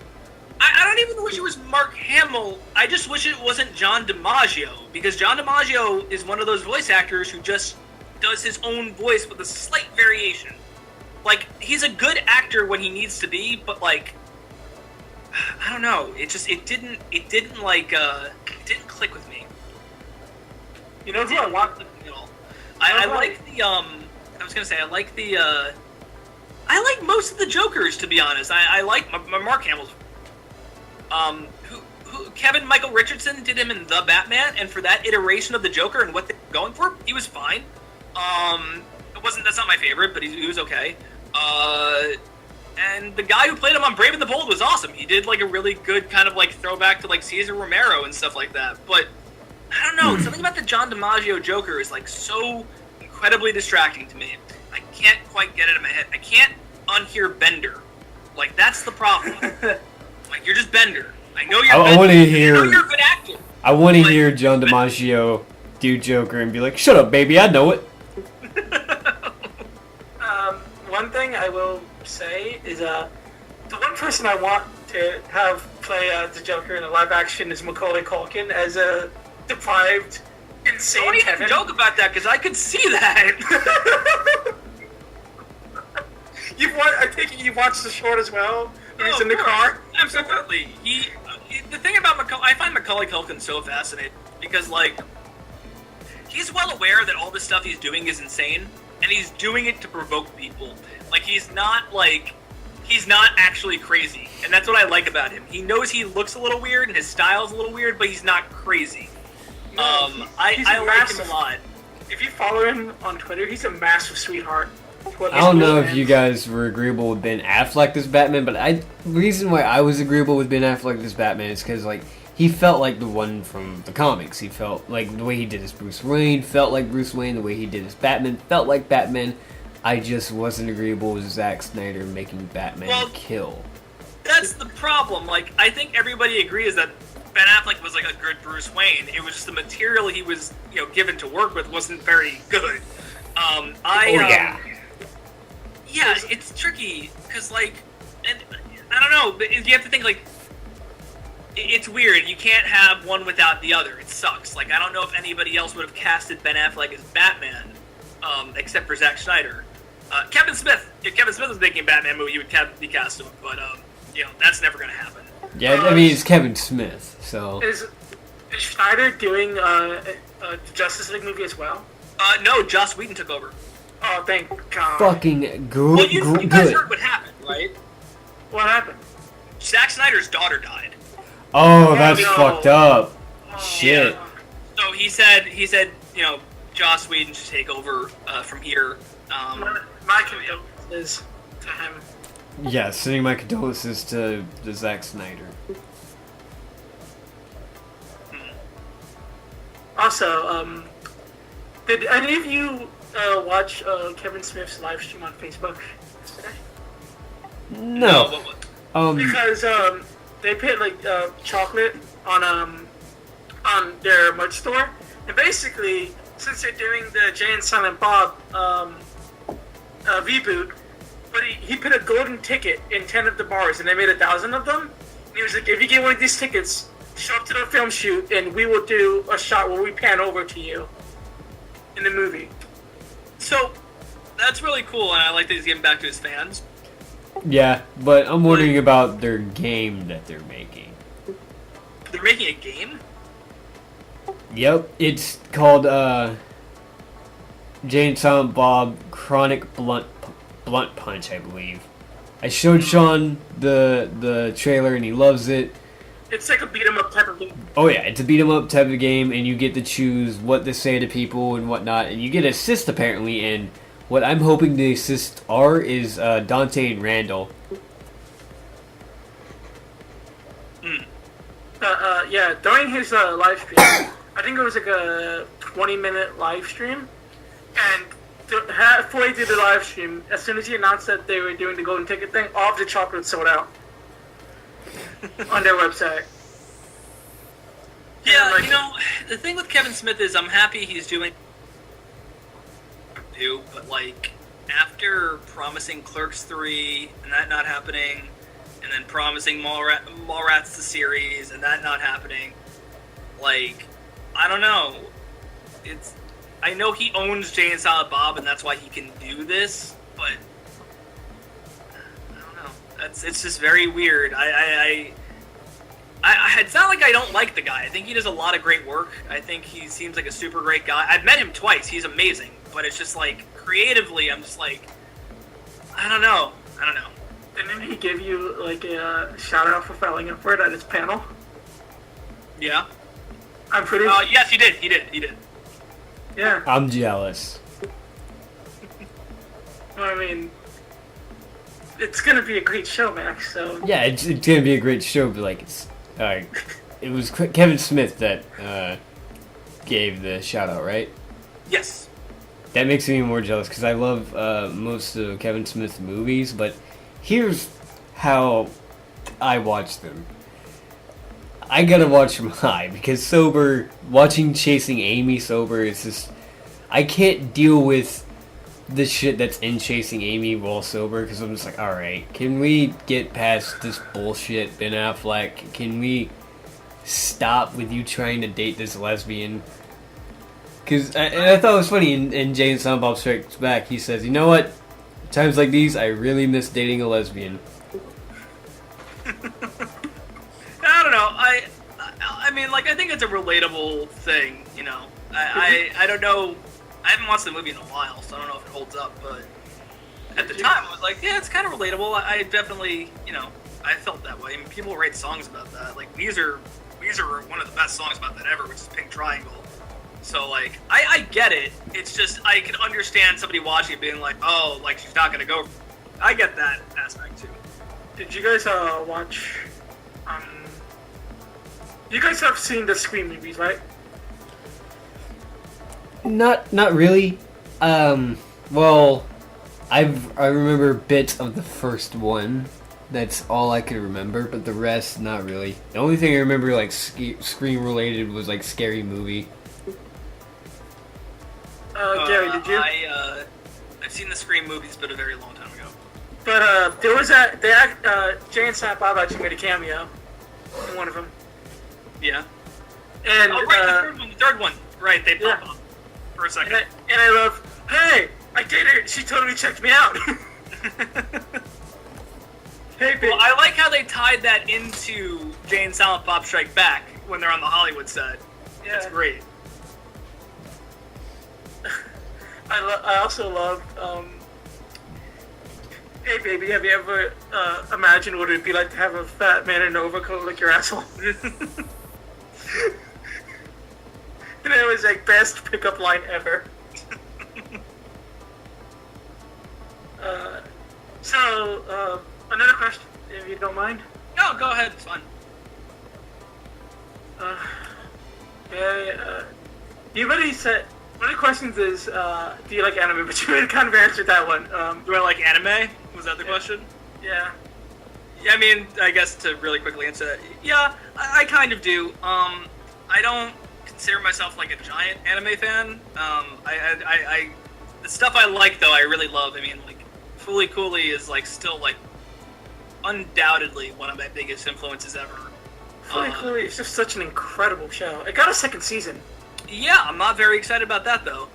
I don't even wish it was Mark Hamill. I just wish it wasn't John DiMaggio, because John DiMaggio is one of those voice actors who just does his own voice with a slight variation. Like, he's a good actor when he needs to be, but like, I don't know. It didn't click with me. You know who I want? I like the I was gonna say I like most of the Jokers, to be honest. I like my Mark Hamill's. Kevin Michael Richardson did him in The Batman, and for that iteration of the Joker and what they were going for, he was fine. That's not my favorite, but he was okay. And the guy who played him on Brave and the Bold was awesome. He did like a really good kind of like throwback to like Cesar Romero and stuff like that. But I don't know, something about the John DiMaggio Joker is like so incredibly distracting to me. I can't quite get it in my head. I can't unhear Bender. Like, that's the problem. Like, you're just Bender. I know you're I want to hear. I know you're a good actor. I want to hear John DiMaggio do Joker and be like, "Shut up, baby, I know it." One thing I will say is the one person I want to have play the Joker in a live action is Macaulay Culkin as a deprived, insane Don't even Kevin. joke about that, because I could see that. I think you've watched the short as well. He's in the of car. course. Absolutely. The thing about I find Macaulay Culkin so fascinating because, like, he's well aware that all the stuff he's doing is insane, and he's doing it to provoke people. Like, he's not actually crazy, and that's what I like about him. He knows he looks a little weird, and his style's a little weird, but he's not crazy. No, I like him a lot. If you follow him on Twitter, he's a massive sweetheart. I don't know if you guys were agreeable with Ben Affleck as Batman, but the reason why I was agreeable with Ben Affleck as Batman is because, like, he felt like the one from the comics. He felt like the way he did his Bruce Wayne felt like Bruce Wayne. The way he did his Batman felt like Batman. I just wasn't agreeable with Zack Snyder making Batman kill. That's the problem. Like, I think everybody agrees that Ben Affleck was like a good Bruce Wayne. It was just the material he was, given to work with wasn't very good. Yeah, it's tricky, because, like, and I don't know, but you have to think, like, it's weird. You can't have one without the other. It sucks. Like, I don't know if anybody else would have casted Ben Affleck as Batman, except for Zack Snyder. Kevin Smith. If Kevin Smith was making a Batman movie, you would be cast him, but, that's never going to happen. Yeah, I mean, it's Kevin Smith, so... Is Snyder doing the Justice League movie as well? No, Joss Whedon took over. Oh, thank God. Fucking good. Well, you guys heard what happened, right? What happened? Zack Snyder's daughter died. Oh, that's fucked up. Oh, Shit. Yeah. So he said, Joss Whedon should take over from here. My condolences to him. Yeah, sending my condolences to Zack Snyder. Also, did any of you watch Kevin Smith's live stream on Facebook today? No. Because they put like chocolate on their merch store, and basically, since they're doing the Jay and Silent Bob reboot, but he put a golden ticket in 10 of the bars, and they made 1,000 of them. And he was like, if you get one of these tickets, show up to the film shoot, and we will do a shot where we pan over to you in the movie. So, that's really cool, and I like that he's giving back to his fans. Yeah, but I'm wondering about their game that they're making. They're making a game? Yep, it's called Jay and Silent Bob Chronic Blunt Punch, I believe. I showed Sean the trailer and he loves it. It's like a beat 'em up type of game. Oh yeah, it's a beat 'em up type of game, and you get to choose what to say to people and whatnot, and you get assist apparently. And what I'm hoping the assists are is Dante and Randall. Yeah, during his live stream, I think it was like a 20-minute live stream, and halfway through the live stream, as soon as he announced that they were doing the golden ticket thing, all of the chocolates sold out on their website. Yeah, you know, the thing with Kevin Smith is I'm happy he's doing but like after promising Clerks 3 and that not happening, and then promising Mallrats the series and that not happening, like, I don't know. I know he owns Jay and Silent Bob and that's why he can do this, but I don't know. It's just very weird. It's not like I don't like the guy. I think he does a lot of great work. I think he seems like a super great guy. I've met him twice. He's amazing. But it's just like, creatively, I'm just like, I don't know. Didn't he give you like a shout out for filing up for it at his panel? Yeah. I'm pretty. Yes, he did. Yeah. I'm jealous. Well, I mean, it's gonna be a great show, Max. So. Yeah, it's gonna be a great show, but like it was Kevin Smith that gave the shout out, right? Yes. That makes me more jealous because I love most of Kevin Smith's movies, but here's how I watch them. I gotta watch them high because watching Chasing Amy sober is just, I can't deal with the shit that's in Chasing Amy while sober because I'm just like, alright, can we get past this bullshit, Ben Affleck? Can we stop with you trying to date this lesbian? Because I thought it was funny in Jay and Silent Bob Strikes Back, he says, you know what? Times like these, I really miss dating a lesbian. I don't know. I mean, like, I think it's a relatable thing, you know. I don't know. I haven't watched the movie in a while, so I don't know if it holds up, but at the time, I was like, yeah, it's kind of relatable. I definitely, you know, I felt that way. I mean, people write songs about that. Like, Weezer wrote one of the best songs about that ever, which is Pink Triangle. So, like, I get it. It's just, I can understand somebody watching it being like, oh, like, she's not going to go. I get that aspect, too. Did you guys watch, you guys have seen the Scream movies, right? Not really. Well, I remember bits of the first one. That's all I could remember, but the rest, not really. The only thing I remember, like, Scream related was, like, Scary Movie. Gary, did you? I've seen the Scream movies, but a very long time ago. But there was Jay and Silent Bob actually made a cameo in one of them. Yeah. And right, the third one. Right, they pop up for a second. And I love, hey, I did it. She totally checked me out. Hey, bitch. Well, I like how they tied that into Jay and Silent Bob Strike Back when they're on the Hollywood set. Yeah. It's great. I also love, hey baby, have you ever imagined what it'd be like to have a fat man in an overcoat like your asshole? And it was like best pickup line ever. Another question, if you don't mind. No, go ahead, it's fine. You already said, one of the questions is, do you like anime? But you already kind of answered that one. Do I like anime? Was that the question? Yeah. Yeah, I mean, I guess to really quickly answer that, yeah, I kind of do. I don't consider myself like a giant anime fan. The stuff I like though, I really love. I mean, like, Fooly Cooly is like still like undoubtedly one of my biggest influences ever. Fooly Cooly is just such an incredible show. It got a second season. Yeah, I'm not very excited about that though.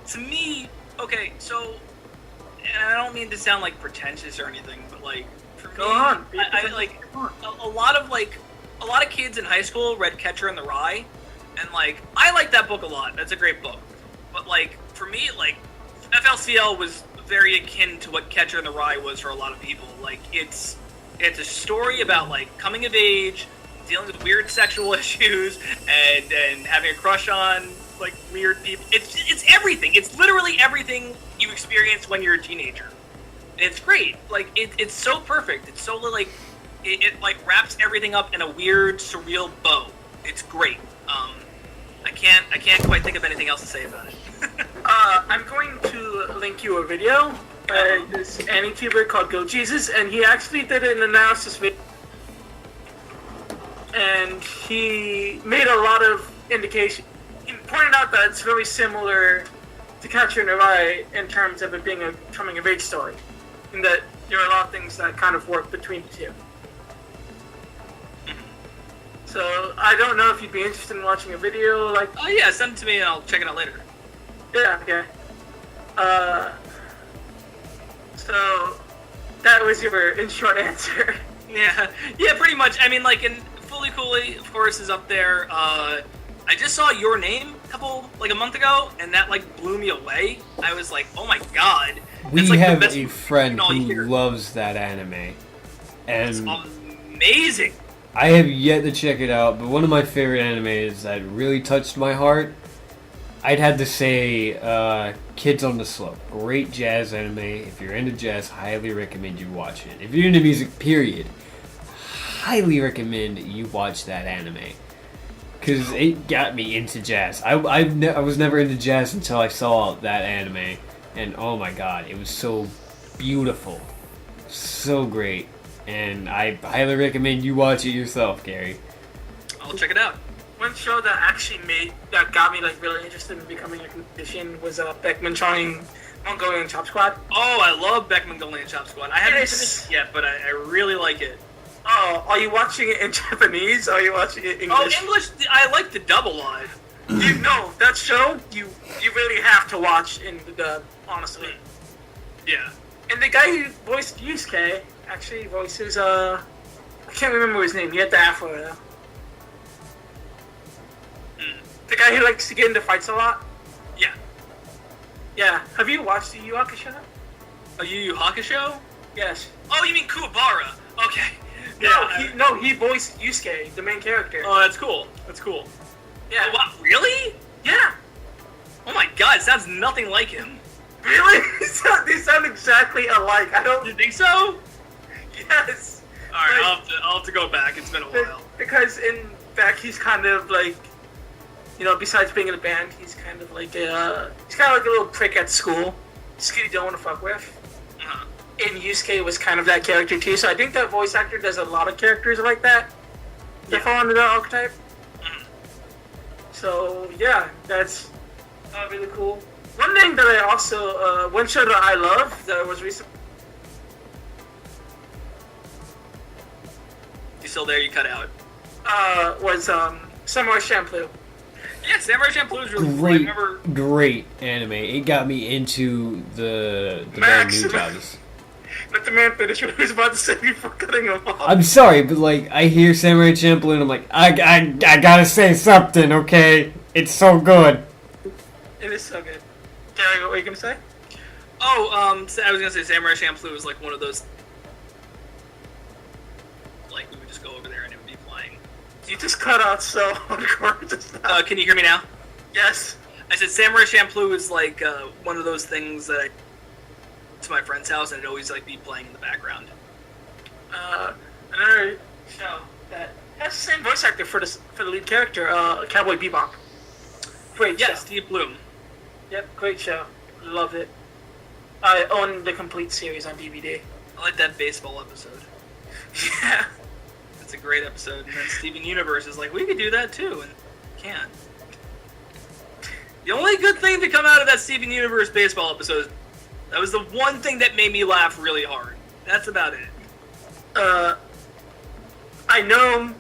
To me, okay, so, and I don't mean to sound like pretentious or anything, but like, for Go me, on. I like a lot of kids in high school read Catcher in the Rye, and like, I like that book a lot. That's a great book. But like, for me, like, FLCL was very akin to what Catcher in the Rye was for a lot of people. Like, it's It's a story about like coming of age, dealing with weird sexual issues, and having a crush on like weird people. It's everything. It's literally everything you experience when you're a teenager. And it's great. Like it's so perfect. It's so like it like wraps everything up in a weird, surreal bow. It's great. I can't quite think of anything else to say about it. I'm going to link you a video by this AniTuber called Go Jesus, and he actually did an analysis video. And he made a lot of indication. He pointed out that it's very similar to Catcher in the Rye in terms of it being a coming of age story, and that there are a lot of things that kind of work between the two. So I don't know if you'd be interested in watching a video like. Oh yeah, send it to me and I'll check it out later. Yeah. Okay. So that was your in short answer. Yeah, pretty much. I mean, like, and Fully Coolly, of course, is up there. I just saw Your Name a month ago, and that, like, blew me away. I was like, oh my god. We That's, like, have the best a friend who year. loves that anime. It's And amazing. I have yet to check it out, but one of my favorite animes that really touched my heart, I'd have to say Kids on the Slope. Great jazz anime. If you're into jazz, highly recommend you watch it. If you're into music, period, highly recommend you watch that anime. Because it got me into jazz. I was never into jazz until I saw that anime. And oh my god, it was so beautiful. So great. And I highly recommend you watch it yourself, Gary. I'll check it out. One show that actually got me like really interested in becoming a musician was Beckman trying Mongolian Chop Squad. Oh, I love Beck Mongolian Chop Squad. I haven't finished it yet, but I really like it. Oh, are you watching it in Japanese? Or are you watching it in English? Oh, English. I like the dub a lot. You know that show you really have to watch in the dub, honestly. Yeah. And the guy who voiced Yusuke actually voices I can't remember his name. He had the afro though. The guy who likes to get into fights a lot. Yeah. Yeah. Have you watched the Yu Yu Hakusho? A Yu Yu Hakusho? Yes. Oh, you mean Kuwabara? Okay. He voiced Yusuke, the main character. Oh, that's cool. That's cool. Yeah. Oh, wow, really? Yeah. Oh my god, it sounds nothing like him. Really? They sound exactly alike. I don't. You think so? Yes. Alright, Like, I'll have to go back. It's been a while. Because in fact, he's kind of like, besides being in a band, he's kind of like a little prick at school. This kid you don't want to fuck with. Uh-huh. And Yusuke was kind of that character too, so I think that voice actor does a lot of characters like that. That fall under that archetype. Mhm. So yeah, that's really cool. One thing that I also, one show that I love that was recently. You still there? You cut out. Was Samurai Champloo. Yeah, Samurai Champloo is really cool. I remember. Great anime. It got me into the brand Max. new jobs. Let the man finish what he was about to say before cutting him off. I'm sorry, but like I hear Samurai Champloo and I'm like, I gotta say something, okay? It's so good. It is so good. Gary, what were you gonna say? Oh, I was gonna say Samurai Champloo was like one of those. Like we would just go over there and it would be playing. You just cut out so hardcore just now. Can you hear me now? Yes. I said Samurai Champloo is like one of those things that I to my friend's house and it'd always like be playing in the background. Another show that has the same voice actor for the lead character, Cowboy Bebop. Great show. Yeah, Steve Bloom. Yep, great show. Love it. I own the complete series on DVD. I like that baseball episode. Yeah. It's a great episode. And then Steven Universe is like, we could do that too, and can't. The only good thing to come out of that Steven Universe baseball episode, that was the one thing that made me laugh really hard. That's about it. I know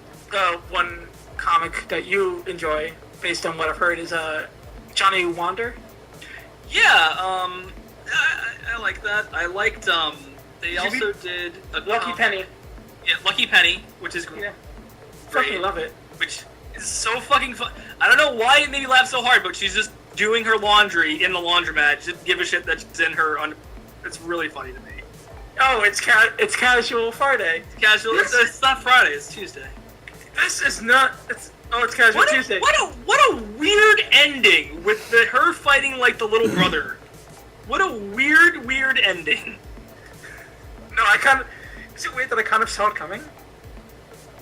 one comic that you enjoy, based on what I've heard, is Johnny Wander. Yeah, I like that. I liked, they also did a Lucky Penny. Yeah, Lucky Penny, which is great. Yeah. Fucking love it. Which is so fucking fun. I don't know why it made me laugh so hard, but she's just doing her laundry in the laundromat. She didn't give a shit that's in her. It's really funny to me. Oh, it's casual Friday. Casual. It's not Friday. It's Tuesday. This is not. It's casual Tuesday. What a weird ending with her fighting like the little brother. What a weird ending. No, is it weird that I kind of saw it coming?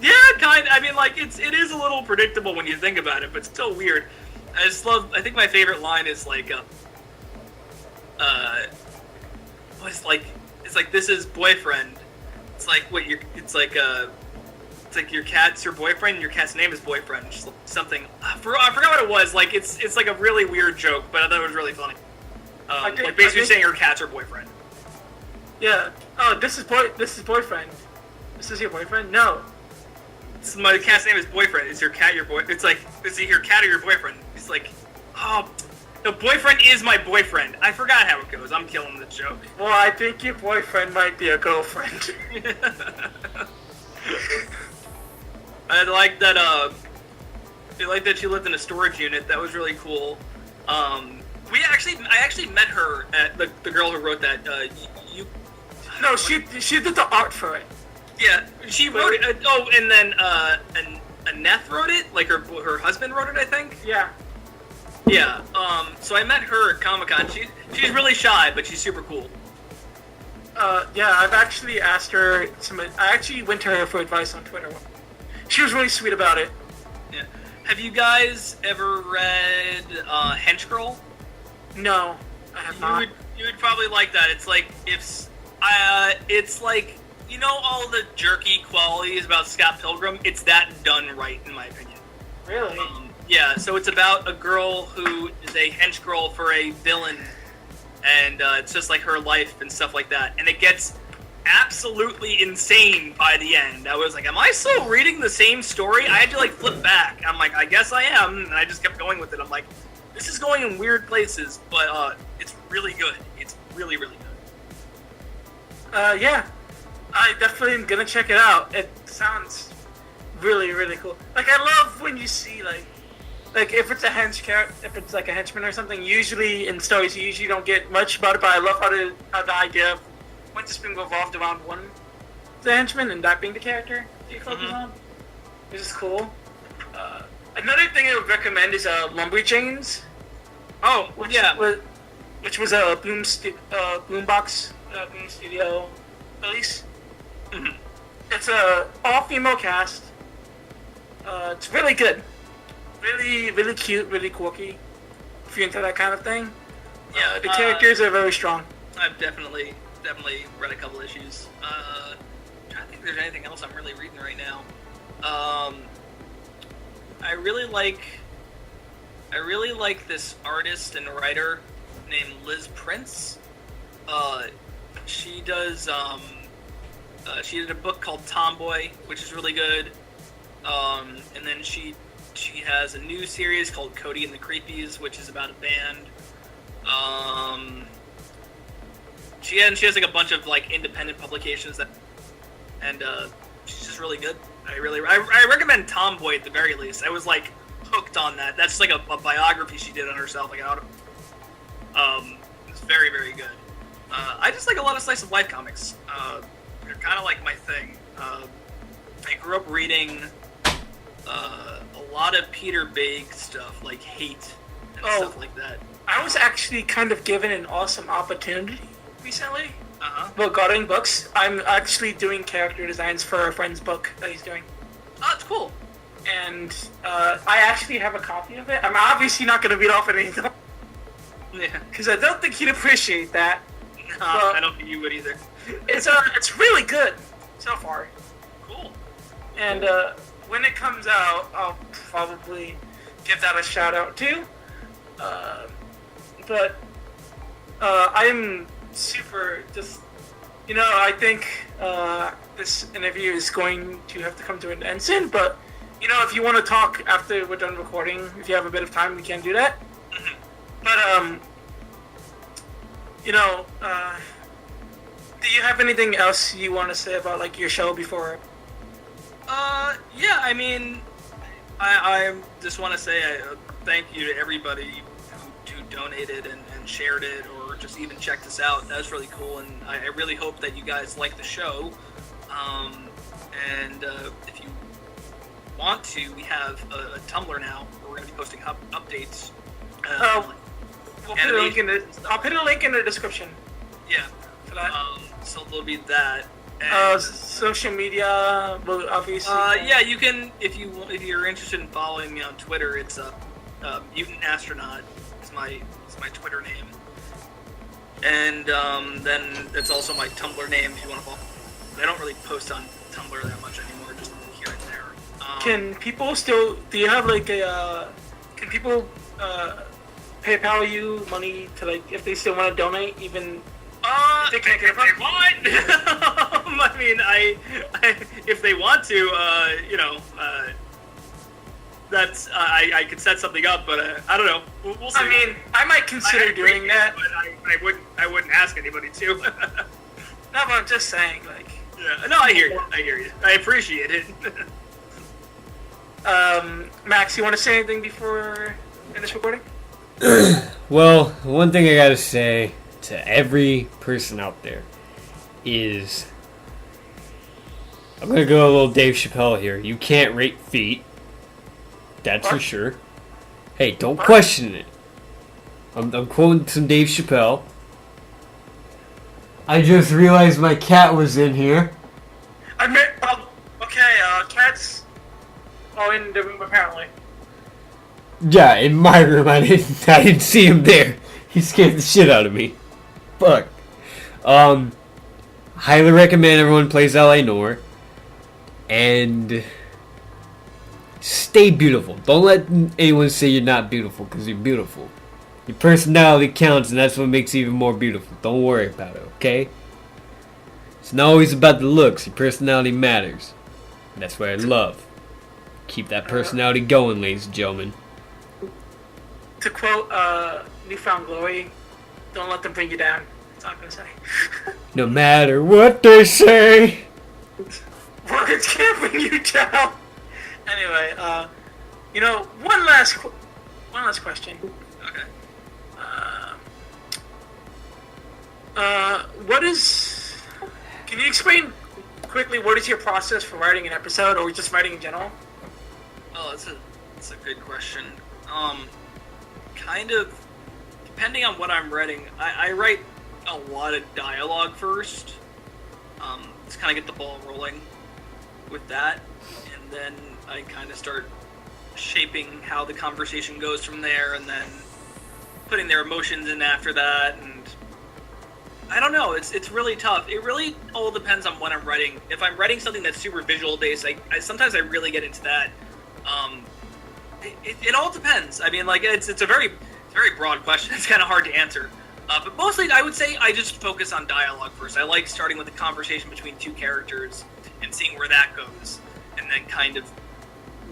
Yeah, kind. I mean, like it is a little predictable when you think about it, but still weird. I think my favorite line is like, it's like this is boyfriend. It's like it's like your cat's your boyfriend. Your cat's name is boyfriend. Just something. I forgot what it was. Like it's like a really weird joke, but I thought it was really funny. Like basically saying your cat's her boyfriend. Yeah. Oh, this is boyfriend. This is your boyfriend? No. My cat's name is boyfriend. Is your cat your boy? It's like, is it your cat or your boyfriend? He's like, oh, the boyfriend is my boyfriend. I forgot how it goes. I'm killing the joke. Well, I think your boyfriend might be a girlfriend. I like that. I like that she lived in a storage unit. That was really cool. I actually met her at the girl who wrote that. No, she did the art for it. Yeah, she wrote it. And then Annette wrote it. Like her husband wrote it, I think. Yeah. Yeah. So I met her at Comic-Con. She's really shy, but she's super cool. Yeah, I've actually asked her I actually went to her for advice on Twitter. She was really sweet about it. Yeah. Have you guys ever read Hench Girl? No, I have not. You would probably like that. It's like it's like, you know, all the jerky qualities about Scott Pilgrim. It's that done right, in my opinion. Really? Yeah. So it's about a girl who is a hench girl for a villain, and it's just like her life and stuff like that. And it gets absolutely insane by the end. I was like, am I still reading the same story? I had to like flip back. I'm like, I guess I am, and I just kept going with it. I'm like, this is going in weird places, but it's really good. It's really, really good. Yeah. I definitely am gonna check it out. It sounds really, really cool. Like, I love when you see, like if it's a if it's like a henchman or something, usually in stories you usually don't get much about it, but I love how the idea of when it's being revolved around one the henchman and that being the character you focus on. Which is cool. Another thing I would recommend is Lumberjanes. Oh, which was a Boombox Boom Studio release. Mm-hmm. It's a all-female cast. It's really good. Really, really cute, really quirky. If you're into that kind of thing. Yeah, the characters are very strong. I've definitely read a couple issues. I'm trying to think if there's anything else I'm really reading right now. I really like this artist and writer named Liz Prince. She does she did a book called Tomboy, which is really good. And then she has a new series called Cody and the Creepies, which is about a band. She has like a bunch of like independent publications and she's just really good. I recommend Tomboy at the very least. I was like hooked on that. That's like a biography she did on herself. Like it's very, very good. I just like a lot of slice of life comics. They're kind of like my thing. I grew up reading a lot of Peter Baig stuff, like Hate and stuff like that. I was actually kind of given an awesome opportunity recently regarding books. I'm actually doing character designs for a friend's book that he's doing. Oh, that's cool. And I actually have a copy of it. I'm obviously not going to read off anything. Yeah. Because I don't think he'd appreciate that. I don't think you would either. It's really good so far. Cool. And when it comes out, I'll probably give that a shout out too. But I'm super just, I think this interview is going to have to come to an end soon. But if you want to talk after we're done recording, if you have a bit of time, we can do that. Mm-hmm. But do you have anything else you want to say about like your show before? Yeah. I mean, I just want to say thank you to everybody who donated and shared it or or just even check this out. That was really cool, and I really hope that you guys like the show. And if you want to, we have a Tumblr now where we're going to be posting updates. I'll put a link in the description. Yeah. For that. So there'll be that. And, social media, well, obviously. Yeah, you can if you're interested in following me on Twitter. It's Mutant Astronaut. Is my Twitter name. And then it's also my Tumblr name if you want to follow. I don't really post on Tumblr that much anymore, just here and there. Can people still? Do you have like a? Can people PayPal you money to like if they still want to donate even? If they can't get it, they want. I mean, I if they want to, that's I could set something up, but I don't know. We'll see. I mean, I might consider doing that, but I wouldn't ask anybody to. No, but I'm just saying, like. Yeah. No, I hear you. I appreciate it. Max, you want to say anything before we finish recording? Well, one thing I gotta say to every person out there is, I'm gonna go a little Dave Chappelle here. You can't rate feet. That's for sure. Hey, don't question it. I'm quoting some Dave Chappelle. I just realized my cat was in here. Cats are in the room apparently. Yeah, in my room. I didn't see him there. He scared the shit out of me. Fuck. Highly recommend everyone plays L.A. Noire. And stay beautiful. Don't let anyone say you're not beautiful, because you're beautiful. Your personality counts, and that's what makes you even more beautiful. Don't worry about it, okay? It's not always about the looks. Your personality matters. And that's what I love. Keep that personality going, ladies and gentlemen. To quote Newfound Glory, don't let them bring you down. That's all I'm going to say. No matter what they say. Words can't bring you down. Anyway, one last question. Okay. Can you explain quickly what is your process for writing an episode, or just writing in general? Oh, that's a good question. Kind of, depending on what I'm writing, I write a lot of dialogue first. Just kind of get the ball rolling with that, and then I kind of start shaping how the conversation goes from there, and then putting their emotions in after that, and I don't know, it's really tough. It really all depends on what I'm writing. If I'm writing something that's super visual based, I sometimes I really get into that. It all depends. I mean, like, it's a very broad question. It's kind of hard to answer. But mostly, I would say I just focus on dialogue first. I like starting with a conversation between two characters and seeing where that goes, and then kind of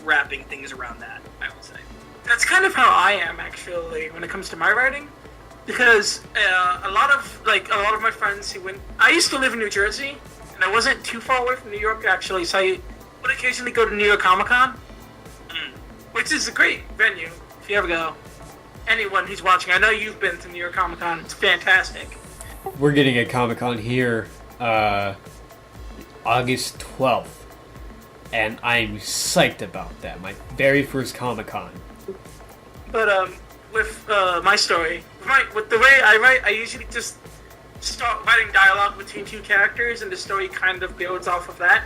wrapping things around that, I would say. That's kind of how I am, actually, when it comes to my writing. Because a lot of my friends who went... I used to live in New Jersey, and I wasn't too far away from New York, actually, so I would occasionally go to New York Comic Con, which is a great venue, if you ever go. Anyone who's watching, I know you've been to New York Comic Con, it's fantastic. We're getting a Comic Con here August 12th, and I'm psyched about that. My very first Comic Con. But with my story, with the way I write, I usually just start writing dialogue between two characters, and the story kind of builds off of that.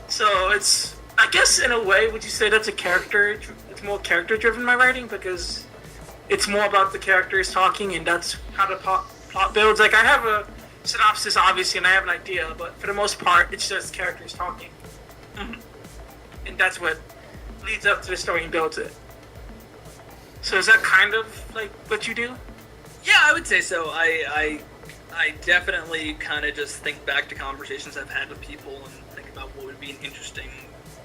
So it's, I guess in a way, would you say that's it's more character-driven, my writing, because it's more about the characters talking, and that's how the plot builds. Like, I have a synopsis, obviously, and I have an idea, but for the most part, it's just characters talking. And that's what leads up to the story and builds it. So is that kind of like what you do? Yeah, I would say so. I definitely kind of just think back to conversations I've had with people and think about what would be an interesting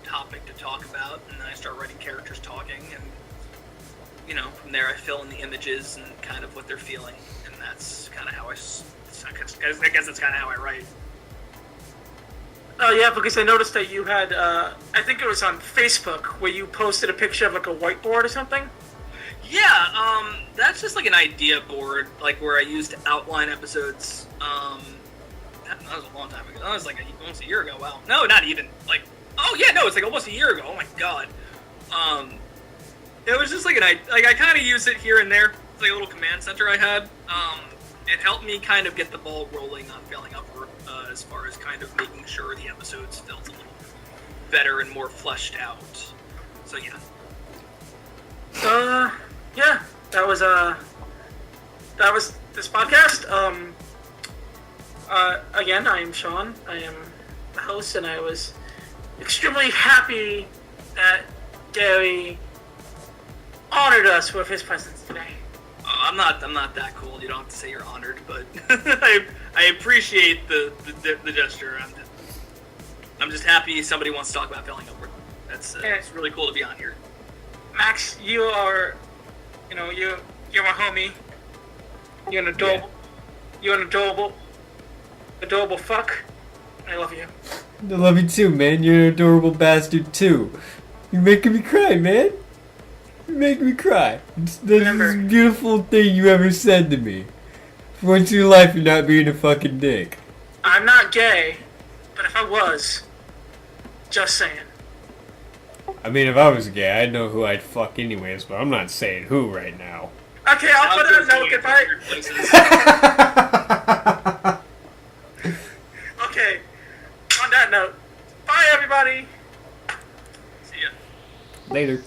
topic to talk about, and then I start writing characters talking, and from there I fill in the images and kind of what they're feeling, and that's kind of how I guess that's kind of how I write. Oh yeah, because I noticed that you had, I think it was on Facebook, where you posted a picture of like a whiteboard or something. Yeah, that's just like an idea board, like where I used to outline episodes. That was a long time ago. That was like almost a year ago. Wow. No, not even. Like, oh yeah, no, it's like almost a year ago. Oh my god. It was just like I kind of use it here and there. It's like a little command center I had. It helped me kind of get the ball rolling on Failing Upward, as far as kind of making sure the episodes felt a little better and more fleshed out. So yeah. Yeah, that was this podcast. Again, I am Sean. I am the host, and I was extremely happy that Gary honored us with his presence today. I'm not that cool. You don't have to say you're honored, but I appreciate the gesture. I'm just happy somebody wants to talk about Failing Upward. It's really cool to be on here. Max, you are, you're my homie. You're an adorable fuck. I love you. I love you too, man. You're an adorable bastard too. You're making me cry, man. You're making me cry. That's the most beautiful thing you ever said to me. For once in your life, you're not being a fucking dick. I'm not gay, but if I was, just saying. I mean, if I was gay, I'd know who I'd fuck anyways, but I'm not saying who right now. Okay, I'll put a note if I... Okay, on that note, bye everybody! See ya. Later.